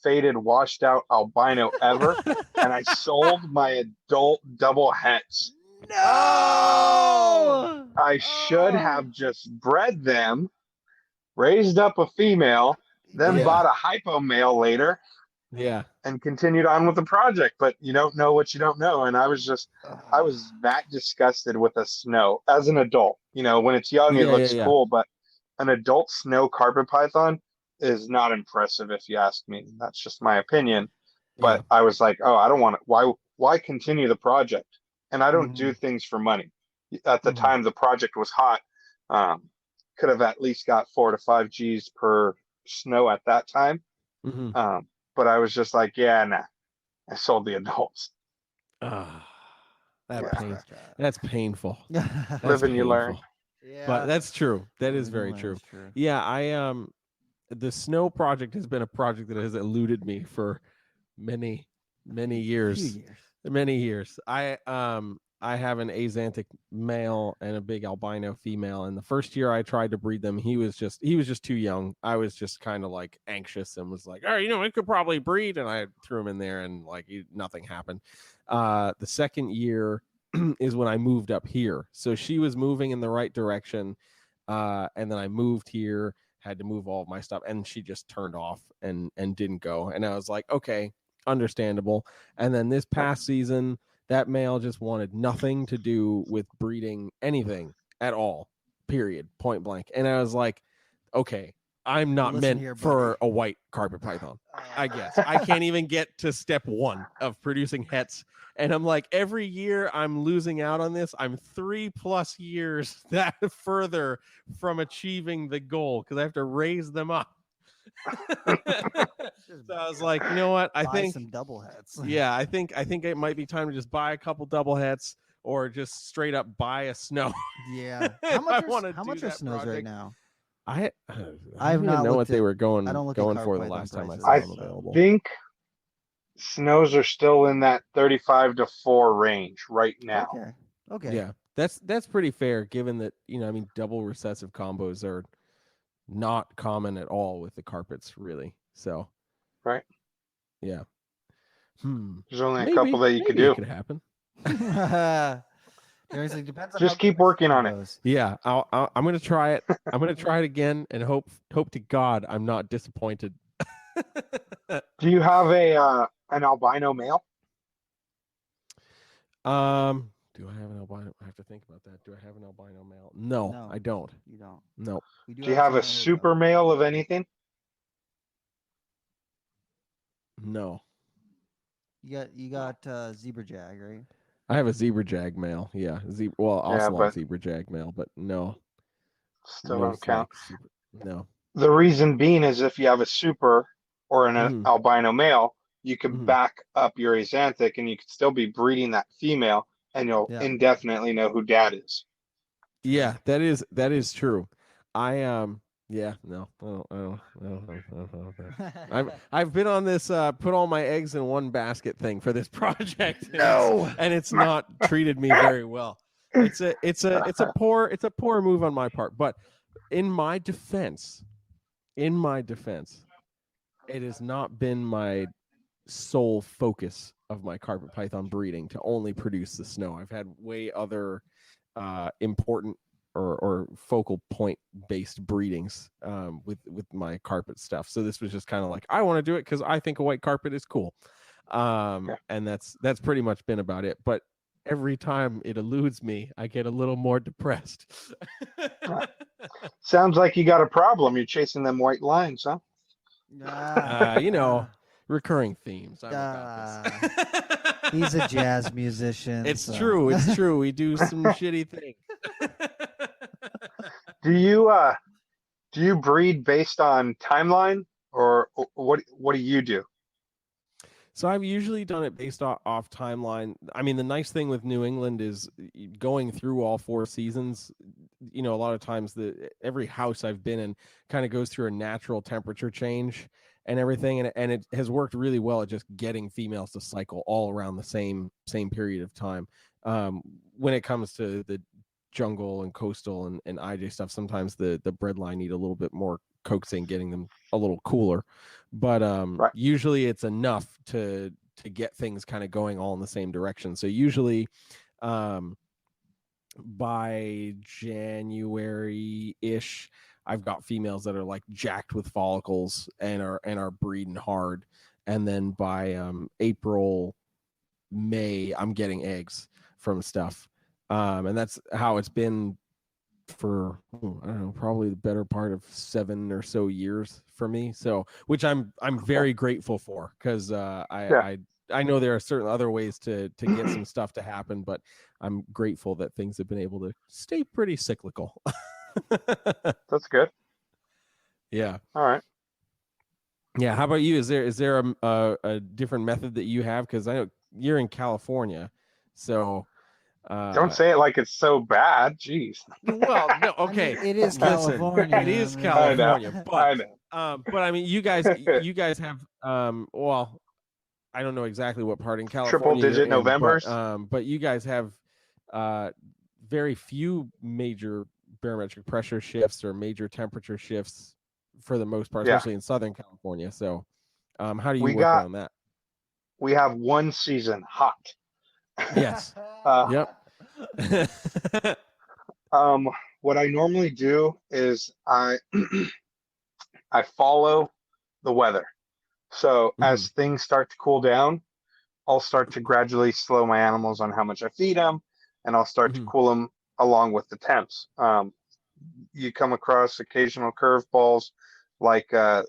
faded, washed out albino ever. And I sold my adult double hets. No. I should have just bred them, raised up a female, then Yeah. bought a hypo male later, Yeah. and continued on with the project. But you don't know what you don't know. And I was that disgusted with a snow as an adult. When it's young, it looks cool, but an adult snow carpet python is not impressive, if you ask me. That's just my opinion. But I was like, oh, I don't want to. Why continue the project? And I don't do things for money. At the time the project was hot, could have at least got 4 to 5 G's per snow at that time. Mm-hmm. But I was just like, yeah, nah. I sold the adults. That's painful. That's Live and you learn. Yeah. But that's true. That is Living very and true. learning is true. Yeah, the snow project has been a project that has eluded me for many years. Few years. Many years. I have an axanthic male and a big albino female, and the first year I tried to breed them, he was just too young. I was just kind of like anxious and was like, oh, it could probably breed, and I threw him in there, and like nothing happened. The second year is when I moved up here, so she was moving in the right direction, and then I moved here, had to move all of my stuff, and she just turned off and didn't go, and I was like, okay, understandable. And then this past season, that male just wanted nothing to do with breeding anything at all, period, point blank. And I was like, okay, I'm not Listen meant here, for buddy. a white carpet python. I guess I can't even get to step 1 of producing hets. And I'm like, every year I'm losing out on this. I'm 3+ years that further from achieving the goal because I have to raise them up. So I was like, you know what? I Buy think some double heads. yeah, I think it might be time to just buy a couple double hets or just straight up buy a snow. Yeah. If How I wanna much do are that snows right project. now? I I've don't not even know what looked they at- were going I don't look at for carpet the python last time I prices. saw I them available. think snows are still in that 35 to 4 range right now. Okay. Yeah, that's pretty fair given that double recessive combos are not common at all with the carpets, really. So Right. Yeah. There's only a Maybe, couple that you could maybe do. it could happen. Seriously, depends on Just how keep good the working skin on it. goes. Yeah, I'm gonna try it. I'm gonna try it again and hope to God I'm not disappointed. Do you have an albino male? Do I have an albino? I have to think about that. Do I have an albino male? No, No. I don't. You don't. No. We Do you have a someone here, super though. male of anything? No. You got zebra jag, right? I have a zebra jag male. Yeah, well, Yeah, ocelot but zebra jag male, but no, still no, don't count. super, no. The reason being is if you have a super or an Mhm, albino male, you could mhm. back up your axanthic and you could still be breeding that female and you'll Yeah. indefinitely know who dad is. Yeah, that is true. Yeah, no, I've been on this put all my eggs in one basket thing for this project, and it's not treated me very well. It's a poor move on my part. But in my defense, it has not been my sole focus of my carpet python breeding to only produce the snow. I've had way other important or focal point based breedings with my carpet stuff. So this was just kind of like, I want to do it because I think a white carpet is cool. And that's pretty much been about it. But every time it eludes me, I get a little more depressed. Sounds like you got a problem. You're chasing them white lines, huh? Recurring themes. I'm about this. He's a jazz musician. It's so. true. It's true. We do some shitty things. Do you breed based on timeline or what do you do? So I've usually done it based off timeline. I mean, the nice thing with New England is going through all 4 seasons. A lot of times every house I've been in kind of goes through a natural temperature change and everything, and it has worked really well at just getting females to cycle all around the same period of time. When it comes to the jungle and coastal and IJ stuff, sometimes the breadline need a little bit more coaxing, getting them a little cooler, but Right. usually it's enough to get things kind of going all in the same direction. So usually by January-ish, I've got females that are like jacked with follicles and are breeding hard, and then by April, May, I'm getting eggs from stuff, and that's how it's been for I don't know, probably the better part of 7 or so years for me. So, which I'm very grateful for, because I know there are certain other ways to get some stuff to happen, but I'm grateful that things have been able to stay pretty cyclical. That's good. Yeah. All right. Yeah. How about you? Is there a different method that you have? Because I know you're in California, so. Don't say it like it's so bad. Jeez. Well, no, okay. I mean, it is Listen, California. it is I mean, California, I know. but I mean, you guys have well, I don't know exactly what part in California Triple-digit you're in, Novembers. but you guys have very few major barometric pressure shifts or major temperature shifts for the most part, Yeah. especially in Southern California. So, how do you We work got- around that? We have one season, hot. Yes. Yep. What I normally do is I follow the weather. So as things start to cool down, I'll start to gradually slow my animals on how much I feed them, and I'll start to cool them along with the temps. You come across occasional curveballs, like I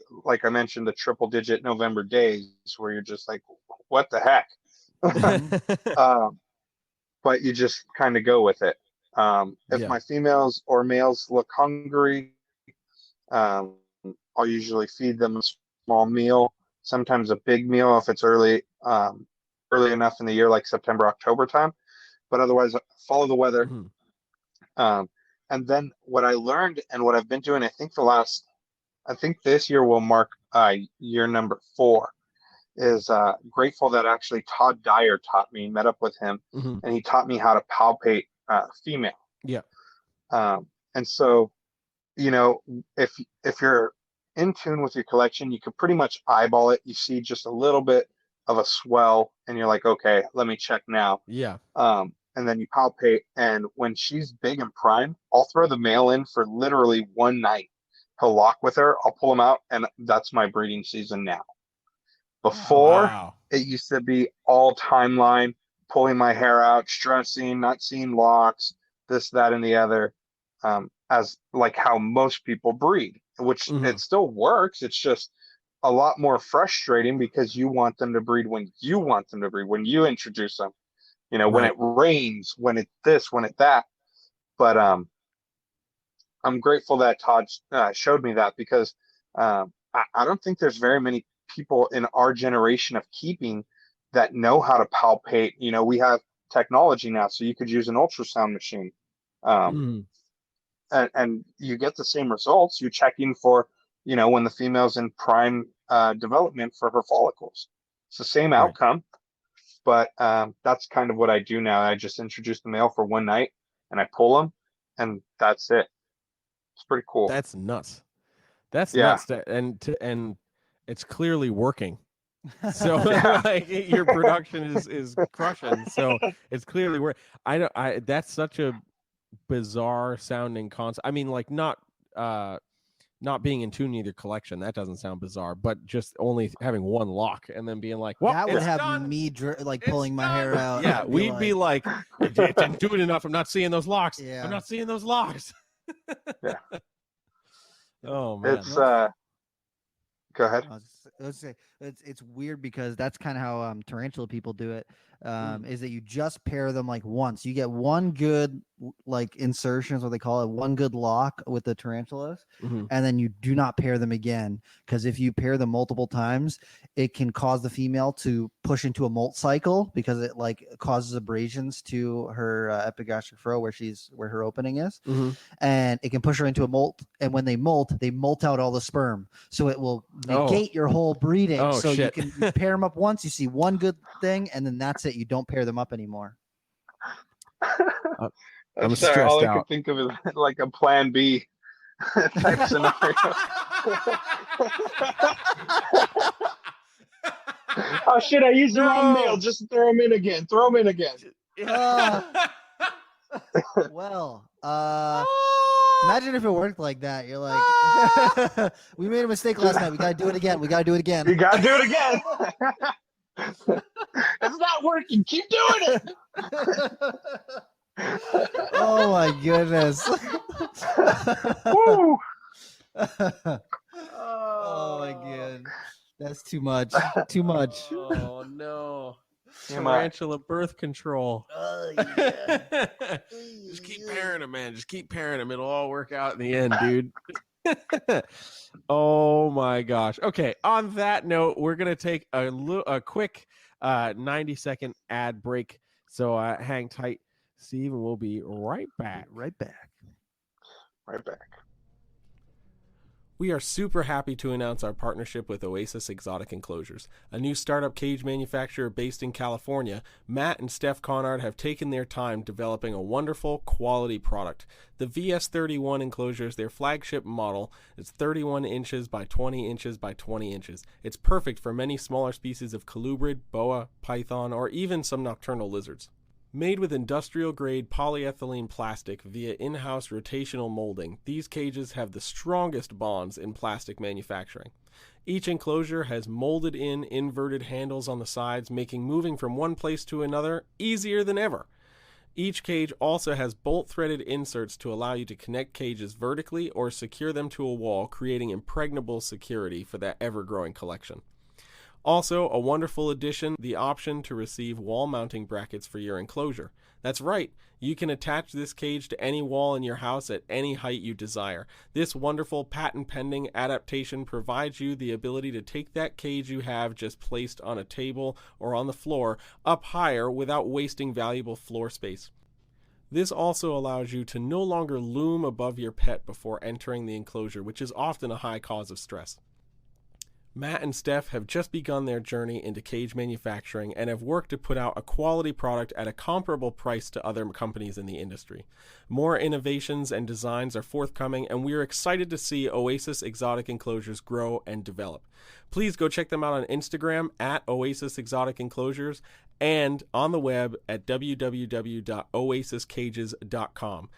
mentioned, the triple-digit November days where you're just like, what the heck? But you just kind of go with it. If my females or males look hungry, I'll usually feed them a small meal, sometimes a big meal if it's early enough in the year, like September, October time. But otherwise, follow the weather. And then what I learned and what I've been doing, I think this year will mark year number 4. Is grateful that actually Todd Dyer taught me, met up with him, and he taught me how to palpate female. Yeah. And so, if you're in tune with your collection, you can pretty much eyeball it. You see just a little bit of a swell, and you're like, okay, let me check now. Yeah. And then you palpate, and when she's big and prime, I'll throw the male in for literally one night. He'll lock with her, I'll pull him out, and that's my breeding season now. Before, Wow. it used to be all timeline, pulling my hair out, stressing, not seeing locks, this, that, and the other, as like how most people breed, which it still works. It's just a lot more frustrating because you want them to breed when you want them to breed, when you introduce them, when Right. it rains, when it this, when it that. But I'm grateful that Todd showed me that, because I don't think there's very many people in our generation of keeping that know how to palpate. We have technology now, so you could use an ultrasound machine, and you get the same results. You're checking for, when the female's in prime development for her follicles. It's the same Right. outcome, but that's kind of what I do now. I just introduce the male for one night, and I pull them, and that's it. It's pretty cool. That's nuts. That's Yeah. nuts. And it's clearly working. So like your production is crushing. So it's clearly working. That's such a bizarre sounding concept. I mean, like not being in tune with your collection, that doesn't sound bizarre, but just only having one lock and then being like, well, that would it's have done. me It's pulling my hair done. out. Yeah, and we'd be like, it didn't do it enough. I'm not seeing those locks. Yeah. I'm not seeing those locks. Yeah. Oh man. It's go ahead. Let's say it's weird because that's kind of how tarantula people do it. Is that you just pair them like once. You get one good like insertion is what they call it, one good lock with the tarantulas, and then you do not pair them again, because if you pair them multiple times, it can cause the female to push into a molt cycle, because it like causes abrasions to her epigastric furrow where her opening is, and it can push her into a molt. And when they molt out all the sperm, so it will negate your whole breeding. Oh, so shit. you pair them up once, you see one good thing, and then that's it. You don't pair them up anymore. I'm sorry, stressed all I out. could think of is like a plan B type scenario. Oh shit, I used the wrong male. Just throw him in again. Well, imagine if it worked like that. You're like, we made a mistake last night. We gotta do it again. You gotta do it again. It's not working. Keep doing it. Oh my goodness. Woo. Oh my god. That's too much. Too much. Oh no. Too much. Tarantula birth control. Yeah. Just keep pairing them, man. Just keep pairing them. It'll all work out in the end, dude. Oh my gosh. Okay. On that note, we're gonna take a quick 90-second ad break. So hang tight, Steve, and we'll be right back. Right back. Right back. We are super happy to announce our partnership with OASIS Exotic Enclosures, a new startup cage manufacturer based in California. Matt and Steph Conard have taken their time developing a wonderful quality product. The VS31 enclosure is their flagship model. It's 31 inches by 20 inches by 20 inches. It's perfect for many smaller species of colubrid, boa, python, or even some nocturnal lizards. Made with industrial-grade polyethylene plastic via in-house rotational molding, these cages have the strongest bonds in plastic manufacturing. Each enclosure has molded-in inverted handles on the sides, making moving from one place to another easier than ever. Each cage also has bolt-threaded inserts to allow you to connect cages vertically or secure them to a wall, creating impregnable security for that ever-growing collection. Also, a wonderful addition, the option to receive wall mounting brackets for your enclosure. That's right, you can attach this cage to any wall in your house at any height you desire. This wonderful patent-pending adaptation provides you the ability to take that cage you have just placed on a table or on the floor up higher without wasting valuable floor space. This also allows you to no longer loom above your pet before entering the enclosure, which is often a high cause of stress. Matt and Steph have just begun their journey into cage manufacturing and have worked to put out a quality product at a comparable price to other companies in the industry. More innovations and designs are forthcoming, and we are excited to see OASIS Exotic Enclosures grow and develop. Please go check them out on Instagram at OASIS Exotic Enclosures and on the web at www.oasiscages.com.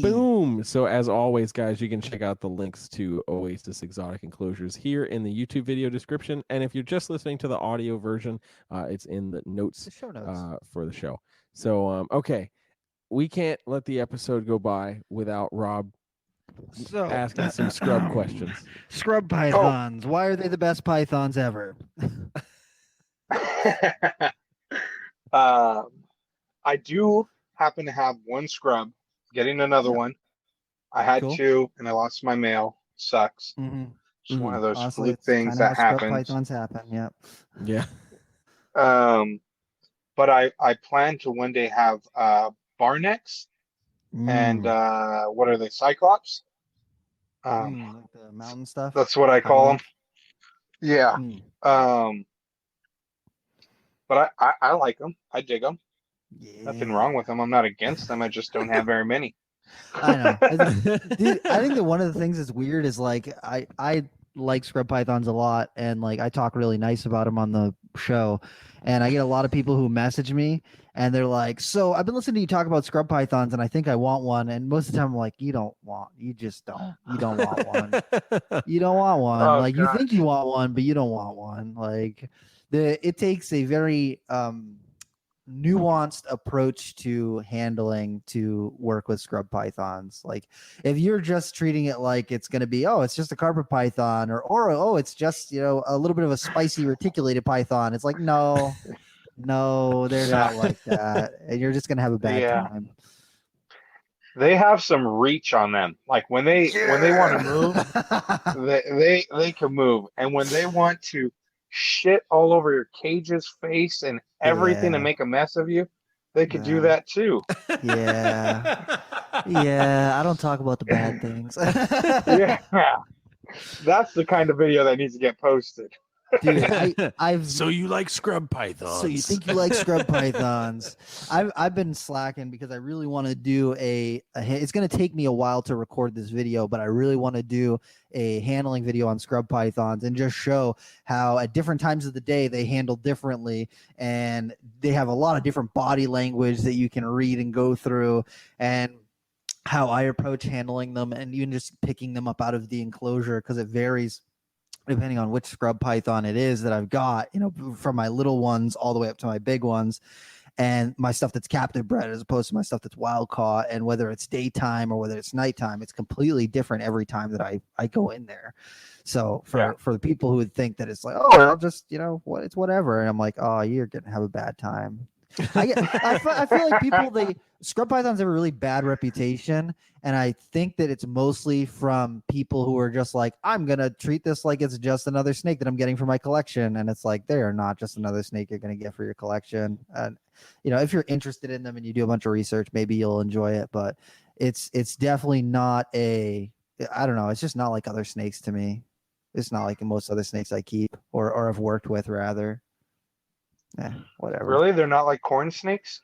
Boom. So as always, guys, you can check out the links to Oasis Exotic Enclosures here in the YouTube video description. And if you're just listening to the audio version, it's in the notes, The show notes. For the show. So, okay, we can't let the episode go by without Rob So asking some scrub questions. Scrub pythons. Why are they the best pythons ever? I do happen to have one scrub. Getting another one. I had Cool. two, and I lost my male. Sucks. Mm-hmm. Just one of those Honestly, fluke it's things kinda that how scrub happens. pythons happen. Yep. Yeah. But I plan to one day have barnecks and what are they? Cyclops. Like the mountain stuff. That's what I call them. Yeah. Mm. But I like them. I dig them. Yeah. Nothing wrong with them. I'm not against them. I just don't have very many. I know. Dude, I think that one of the things that's weird is like I like scrub pythons a lot, and like I talk really nice about them on the show, and I get a lot of people who message me and they're like, "So I've been listening to you talk about scrub pythons, and I think I want one." And most of the time, I'm like, "You don't want one. You don't want one. You don't want one. Oh, like you gosh. think you want one, but you don't want one. Like it takes a very nuanced approach to handling to work with scrub pythons. Like if you're just treating it like it's going to be, oh, it's just a carpet python, or oh, it's just, a little bit of a spicy reticulated python, it's like no they're not like that, and you're just going to have a bad time. They have some reach on them. Like when they want to move, they can move, and when they want to shit all over your cage's face and everything to make a mess of you, they could do that too. Yeah. I don't talk about the bad things. Yeah, that's the kind of video that needs to get posted. Dude, I've So you like scrub pythons? So you think you like scrub pythons? I've been slacking because I really want to do it's going to take me a while to record this video, but I really want to do a handling video on scrub pythons and just show how at different times of the day they handle differently, and they have a lot of different body language that you can read and go through, and how I approach handling them, and even just picking them up out of the enclosure, because it varies depending on which scrub python it is that I've got, from my little ones all the way up to my big ones, and my stuff that's captive bred as opposed to my stuff that's wild caught, and whether it's daytime or whether it's nighttime, it's completely different every time that I go in there. So for the people who would think that it's like, oh, I'll just, it's whatever, and I'm like, oh, you're going to have a bad time. I feel like scrub pythons have a really bad reputation, and I think that it's mostly from people who are just like, I'm gonna treat this like it's just another snake that I'm getting for my collection, and it's like they are not just another snake you're gonna get for your collection. And if you're interested in them and you do a bunch of research, maybe you'll enjoy it, but it's definitely not I don't know, it's just not like other snakes to me. It's not like most other snakes I keep or have worked with, rather. Whatever. Really? They're not like corn snakes?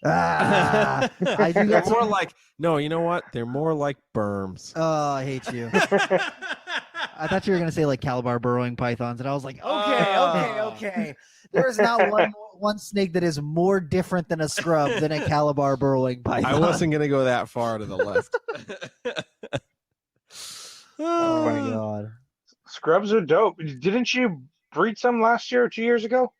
I do They're that. more like, no, you know what? They're more like berms. Oh, I hate you. I thought you were gonna say like Calabar burrowing pythons, and I was like, okay. There's not one snake that is more different than a scrub than a Calabar burrowing python. I wasn't gonna go that far to the left. Oh my god. Scrubs are dope. Didn't you breed some last year or 2 years ago?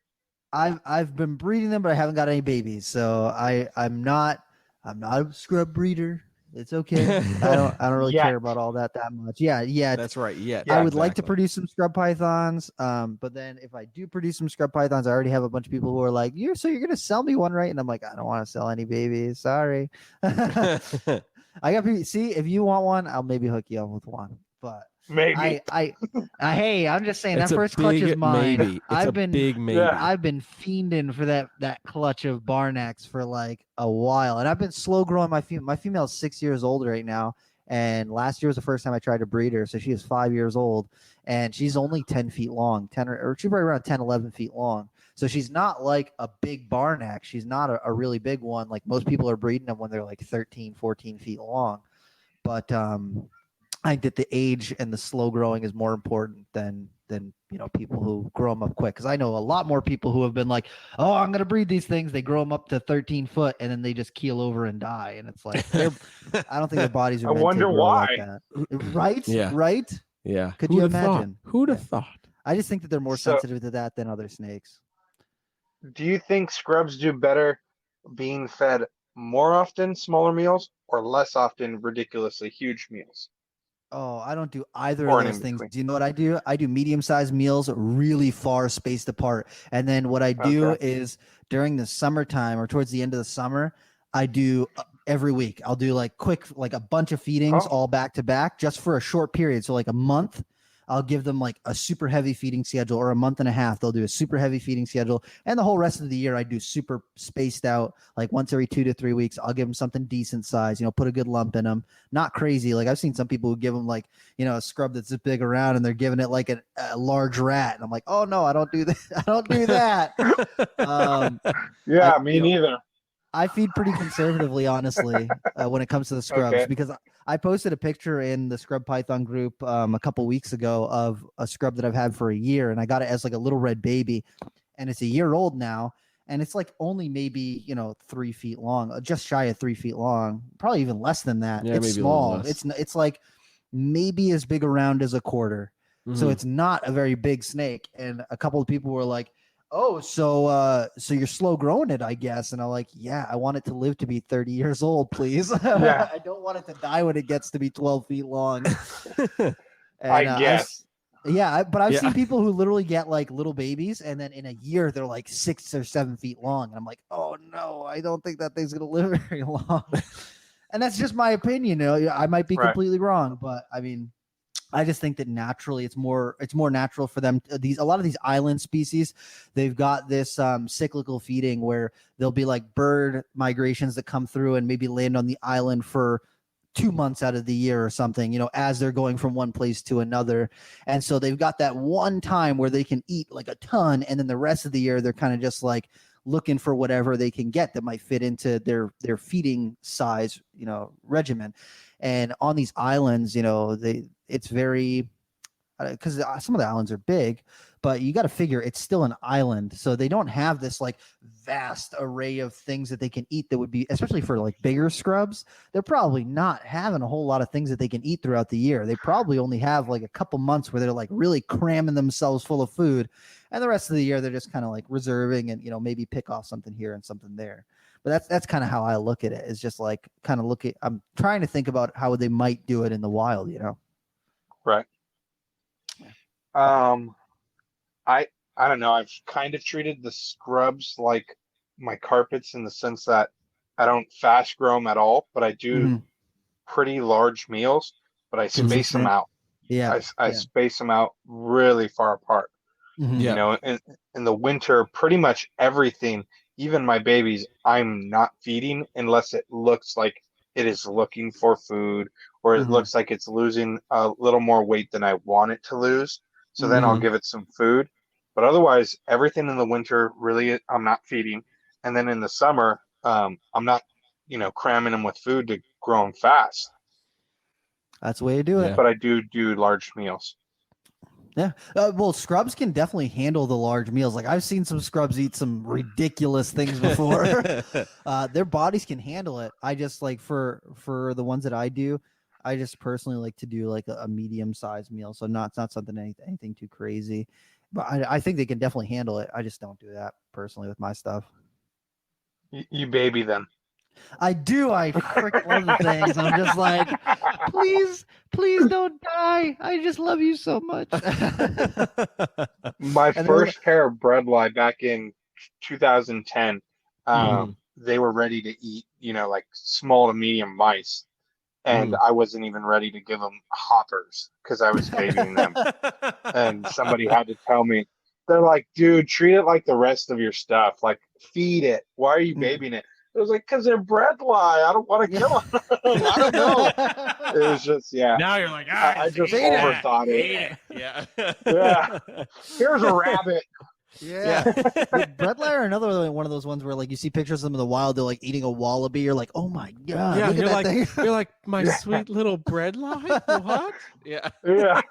I've been breeding them, but I haven't got any babies, so I'm not a scrub breeder. It's okay. I don't really care about all that much. Yeah. That's right. Yeah. I would like to produce some scrub pythons. But then if I do produce some scrub pythons, I already have a bunch of people who are like, you're gonna sell me one, right? And I'm like, I don't want to sell any babies. Sorry. I got people. See, if you want one, I'll maybe hook you up with one. But maybe. Hey, I'm just saying, it's that first clutch is mine. Maybe. Big maybe. I've been fiending for that clutch of Barnecks for like a while, and I've been slow growing my female. My female is 6 years old right now, And last year was the first time I tried to breed her. So she is 5 years old, and she's only 10 feet long, 10 or she's probably around 10, 11 feet long. So she's not like a big barnack. She's not a really big one. Like most people are breeding them when they're like 13, 14 feet long. But I think that the age and the slow growing is more important than people who grow them up quick. Because I know a lot more people who have been like, oh, I'm gonna breed these things. They grow them up to 13 foot and then they just keel over and die. And it's like, I don't think their bodies are. I meant wonder to grow why. like that. Right? Yeah. Right? Yeah. Could you imagine? Who'd have thought? I just think that they're more So- sensitive to that than other snakes. Do you think scrubs do better being fed more often smaller meals or less often ridiculously huge meals? Oh, I don't do either Or of an those things. in-between. Do you know what I do? I do medium-sized meals really far spaced apart. And then what I do is during the summertime or towards the end of the summer, I do every week. I'll do like a bunch of feedings all back to back just for a short period. So like a month, I'll give them like a super heavy feeding schedule, or a month and a half, they'll do a super heavy feeding schedule. And the whole rest of the year, I do super spaced out, like once every 2 to 3 weeks, I'll give them something decent size, put a good lump in them. Not crazy. Like I've seen some people who give them like, a scrub that's this big around and they're giving it like a large rat. And I'm like, oh no, I don't do that. I don't do that. Me neither. I feed pretty conservatively, honestly, when it comes to the scrubs, because I posted a picture in the Scrub Python group a couple weeks ago of a scrub that I've had for a year, and I got it as like a little red baby, and it's a year old now, and it's like only maybe 3 feet long, just shy of 3 feet long, probably even less than that. Yeah, It's maybe small. a little less. It's like maybe as big around as a quarter, so it's not a very big snake. And a couple of people were like, oh, so you're slow growing it, I guess. And I'm like, yeah, I want it to live to be 30 years old, please. Yeah. I don't want it to die when it gets to be 12 feet long. And, I guess. but I've seen people who literally get like little babies, and then in a year they're like 6 or 7 feet long. And I'm like, oh no, I don't think that thing's gonna live very long. And that's just my opinion. I might be completely wrong, but I mean, I just think that naturally it's more natural for them. A lot of these island species, they've got this cyclical feeding where there'll be like bird migrations that come through and maybe land on the island for 2 months out of the year or something, as they're going from one place to another. And so they've got that one time where they can eat like a ton. And then the rest of the year, they're kind of just like looking for whatever they can get that might fit into their feeding size, regimen. And on these islands, it's very, because some of the islands are big, but you got to figure it's still an island. So they don't have this like vast array of things that they can eat that would be, especially for like bigger scrubs, they're probably not having a whole lot of things that they can eat throughout the year. They probably only have like a couple months where they're like really cramming themselves full of food. And the rest of the year, they're just kind of like reserving and, maybe pick off something here and something there. But that's kind of how I look at it. It's just like kind of I'm trying to think about how they might do it in the wild, Right. I don't know. I've kind of treated the scrubs like my carpets in the sense that I don't fast grow them at all, but I do pretty large meals, but I space them out. Yeah. I space them out really far apart. Mm-hmm. In the winter, pretty much everything, even my babies, I'm not feeding unless it looks like it is looking for food, or it looks like it's losing a little more weight than I want it to lose. So then I'll give it some food. But otherwise, everything in the winter, really, I'm not feeding. And then in the summer, I'm not, cramming them with food to grow them fast. That's the way to do it. But I do large meals. Yeah. Well, scrubs can definitely handle the large meals. Like I've seen some scrubs eat some ridiculous things before. Their bodies can handle it. I just like for the ones that I do, I just personally like to do like a medium sized meal. So not something anything too crazy. But I think they can definitely handle it. I just don't do that personally with my stuff. You baby them. I do. I freaking love the things. I'm just like, please don't die. I just love you so much. My first pair of bredli back in 2010, they were ready to eat, like small to medium mice. And I wasn't even ready to give them hoppers because I was babying them. And somebody had to tell me, they're like, dude, treat it like the rest of your stuff. Like, feed it. Why are you babying it? It was like, because they're bred lie. I don't want to kill them. I don't know. It was just, yeah. Now you're like, I just overthought it. Yeah. Yeah. Here's a rabbit. Yeah. Bredli are another one of those ones where like you see pictures of them in the wild, they're like eating a wallaby. You're like, oh my god, Yeah, look at that thing. you're like my sweet little Bredli. What? Yeah. Yeah.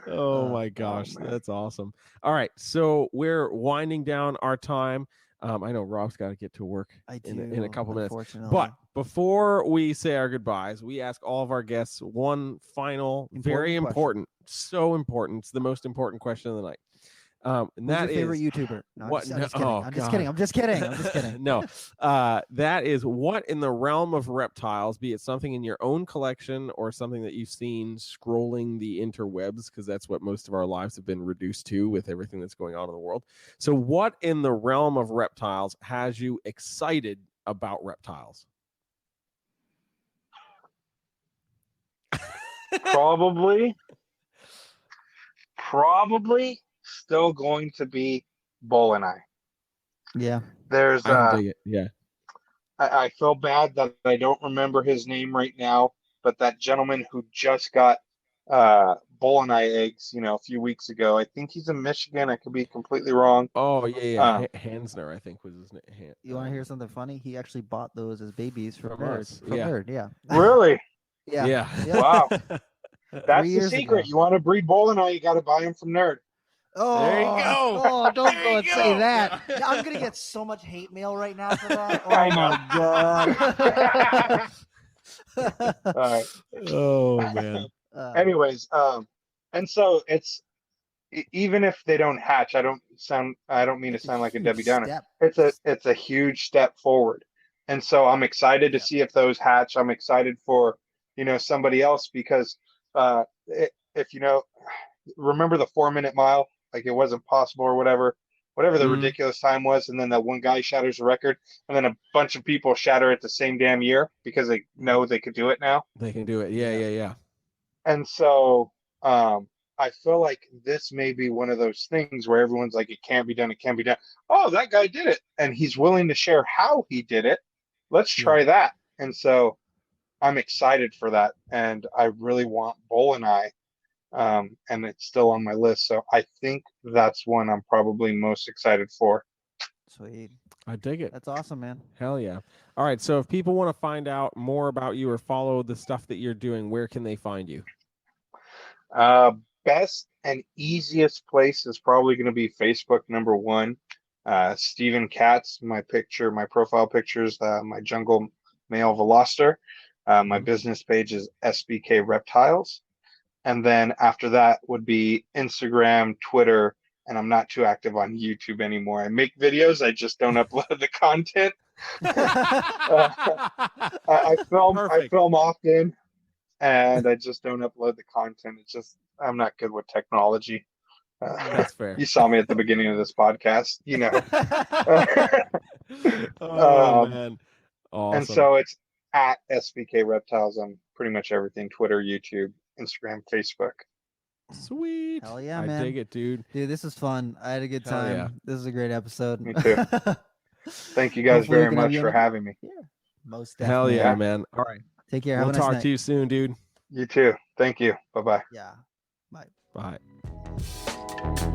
Oh my gosh, that's awesome. All right, so we're winding down our time. I know Rob's got to get to work in a couple minutes. But before we say our goodbyes, we ask all of our guests one final, very important, so important. It's the most important question of the night. And Who's that your favorite is YouTuber? No, what? I'm just kidding. I'm just kidding. No, that is what in the realm of reptiles, be it something in your own collection or something that you've seen scrolling the interwebs, because that's what most of our lives have been reduced to with everything that's going on in the world. So what in the realm of reptiles has you excited about reptiles? Probably still going to be Bull and I. Yeah. There's I can dig it. Yeah. I feel bad that I don't remember his name right now, but that gentleman who just got Bull and I eggs, a few weeks ago. I think he's in Michigan. I could be completely wrong. Oh yeah. Hansner, I think was his name. You want to hear something funny? He actually bought those as babies from us. Nerd. Yeah. Really? Yeah. Wow. That's the 3 secret. ago. You want to breed Bull and I, you got to buy him from Nerd. Oh, there you go. Oh, don't There go you and go. say that. Yeah. I'm gonna get so much hate mail right now for that. Oh I my god. All right. Oh man. Anyways, and so it's even if they don't hatch, I don't mean to sound like a Debbie Downer. It's a huge step forward. And so I'm excited to see if those hatch. I'm excited for, somebody else because if remember the 4-minute mile, like it wasn't possible or whatever the ridiculous time was, and then that one guy shatters the record, and then a bunch of people shatter it the same damn year because they know they could do it now. They can do it. Yeah. And so I feel like this may be one of those things where everyone's like, it can't be done. Oh, that guy did it. And he's willing to share how he did it. Let's try that. And so I'm excited for that. And I really want Bull and I, and it's still on my list. So I think that's one I'm probably most excited for. Sweet. I dig it. That's awesome, man. Hell yeah. All right. So if people want to find out more about you or follow the stuff that you're doing, where can they find you? Best and easiest place is probably going to be Facebook, number one. Stephen Katz, my profile pictures, my jungle male Veloster. My business page is SBK Reptiles. And then after that would be Instagram, Twitter, and I'm not too active on YouTube anymore. I make videos, I just don't upload the content. I film often, and I just don't upload the content. It's just I'm not good with technology. That's fair. You saw me at the beginning of this podcast, Oh man, awesome. And so it's at SBK Reptiles on pretty much everything: Twitter, YouTube, Instagram, Facebook. Sweet. Hell yeah, I man. dig it, dude. Dude, this is fun. I had a good Hell time. yeah. This is a great episode. Me too. Thank you guys Hopefully we very can have much you for on having me. Yeah. Most Hell definitely. yeah, man. All right. Take care. We'll Have a nice talk night. to you soon, dude. You too. Thank you. Bye-bye. Yeah. Bye. Bye.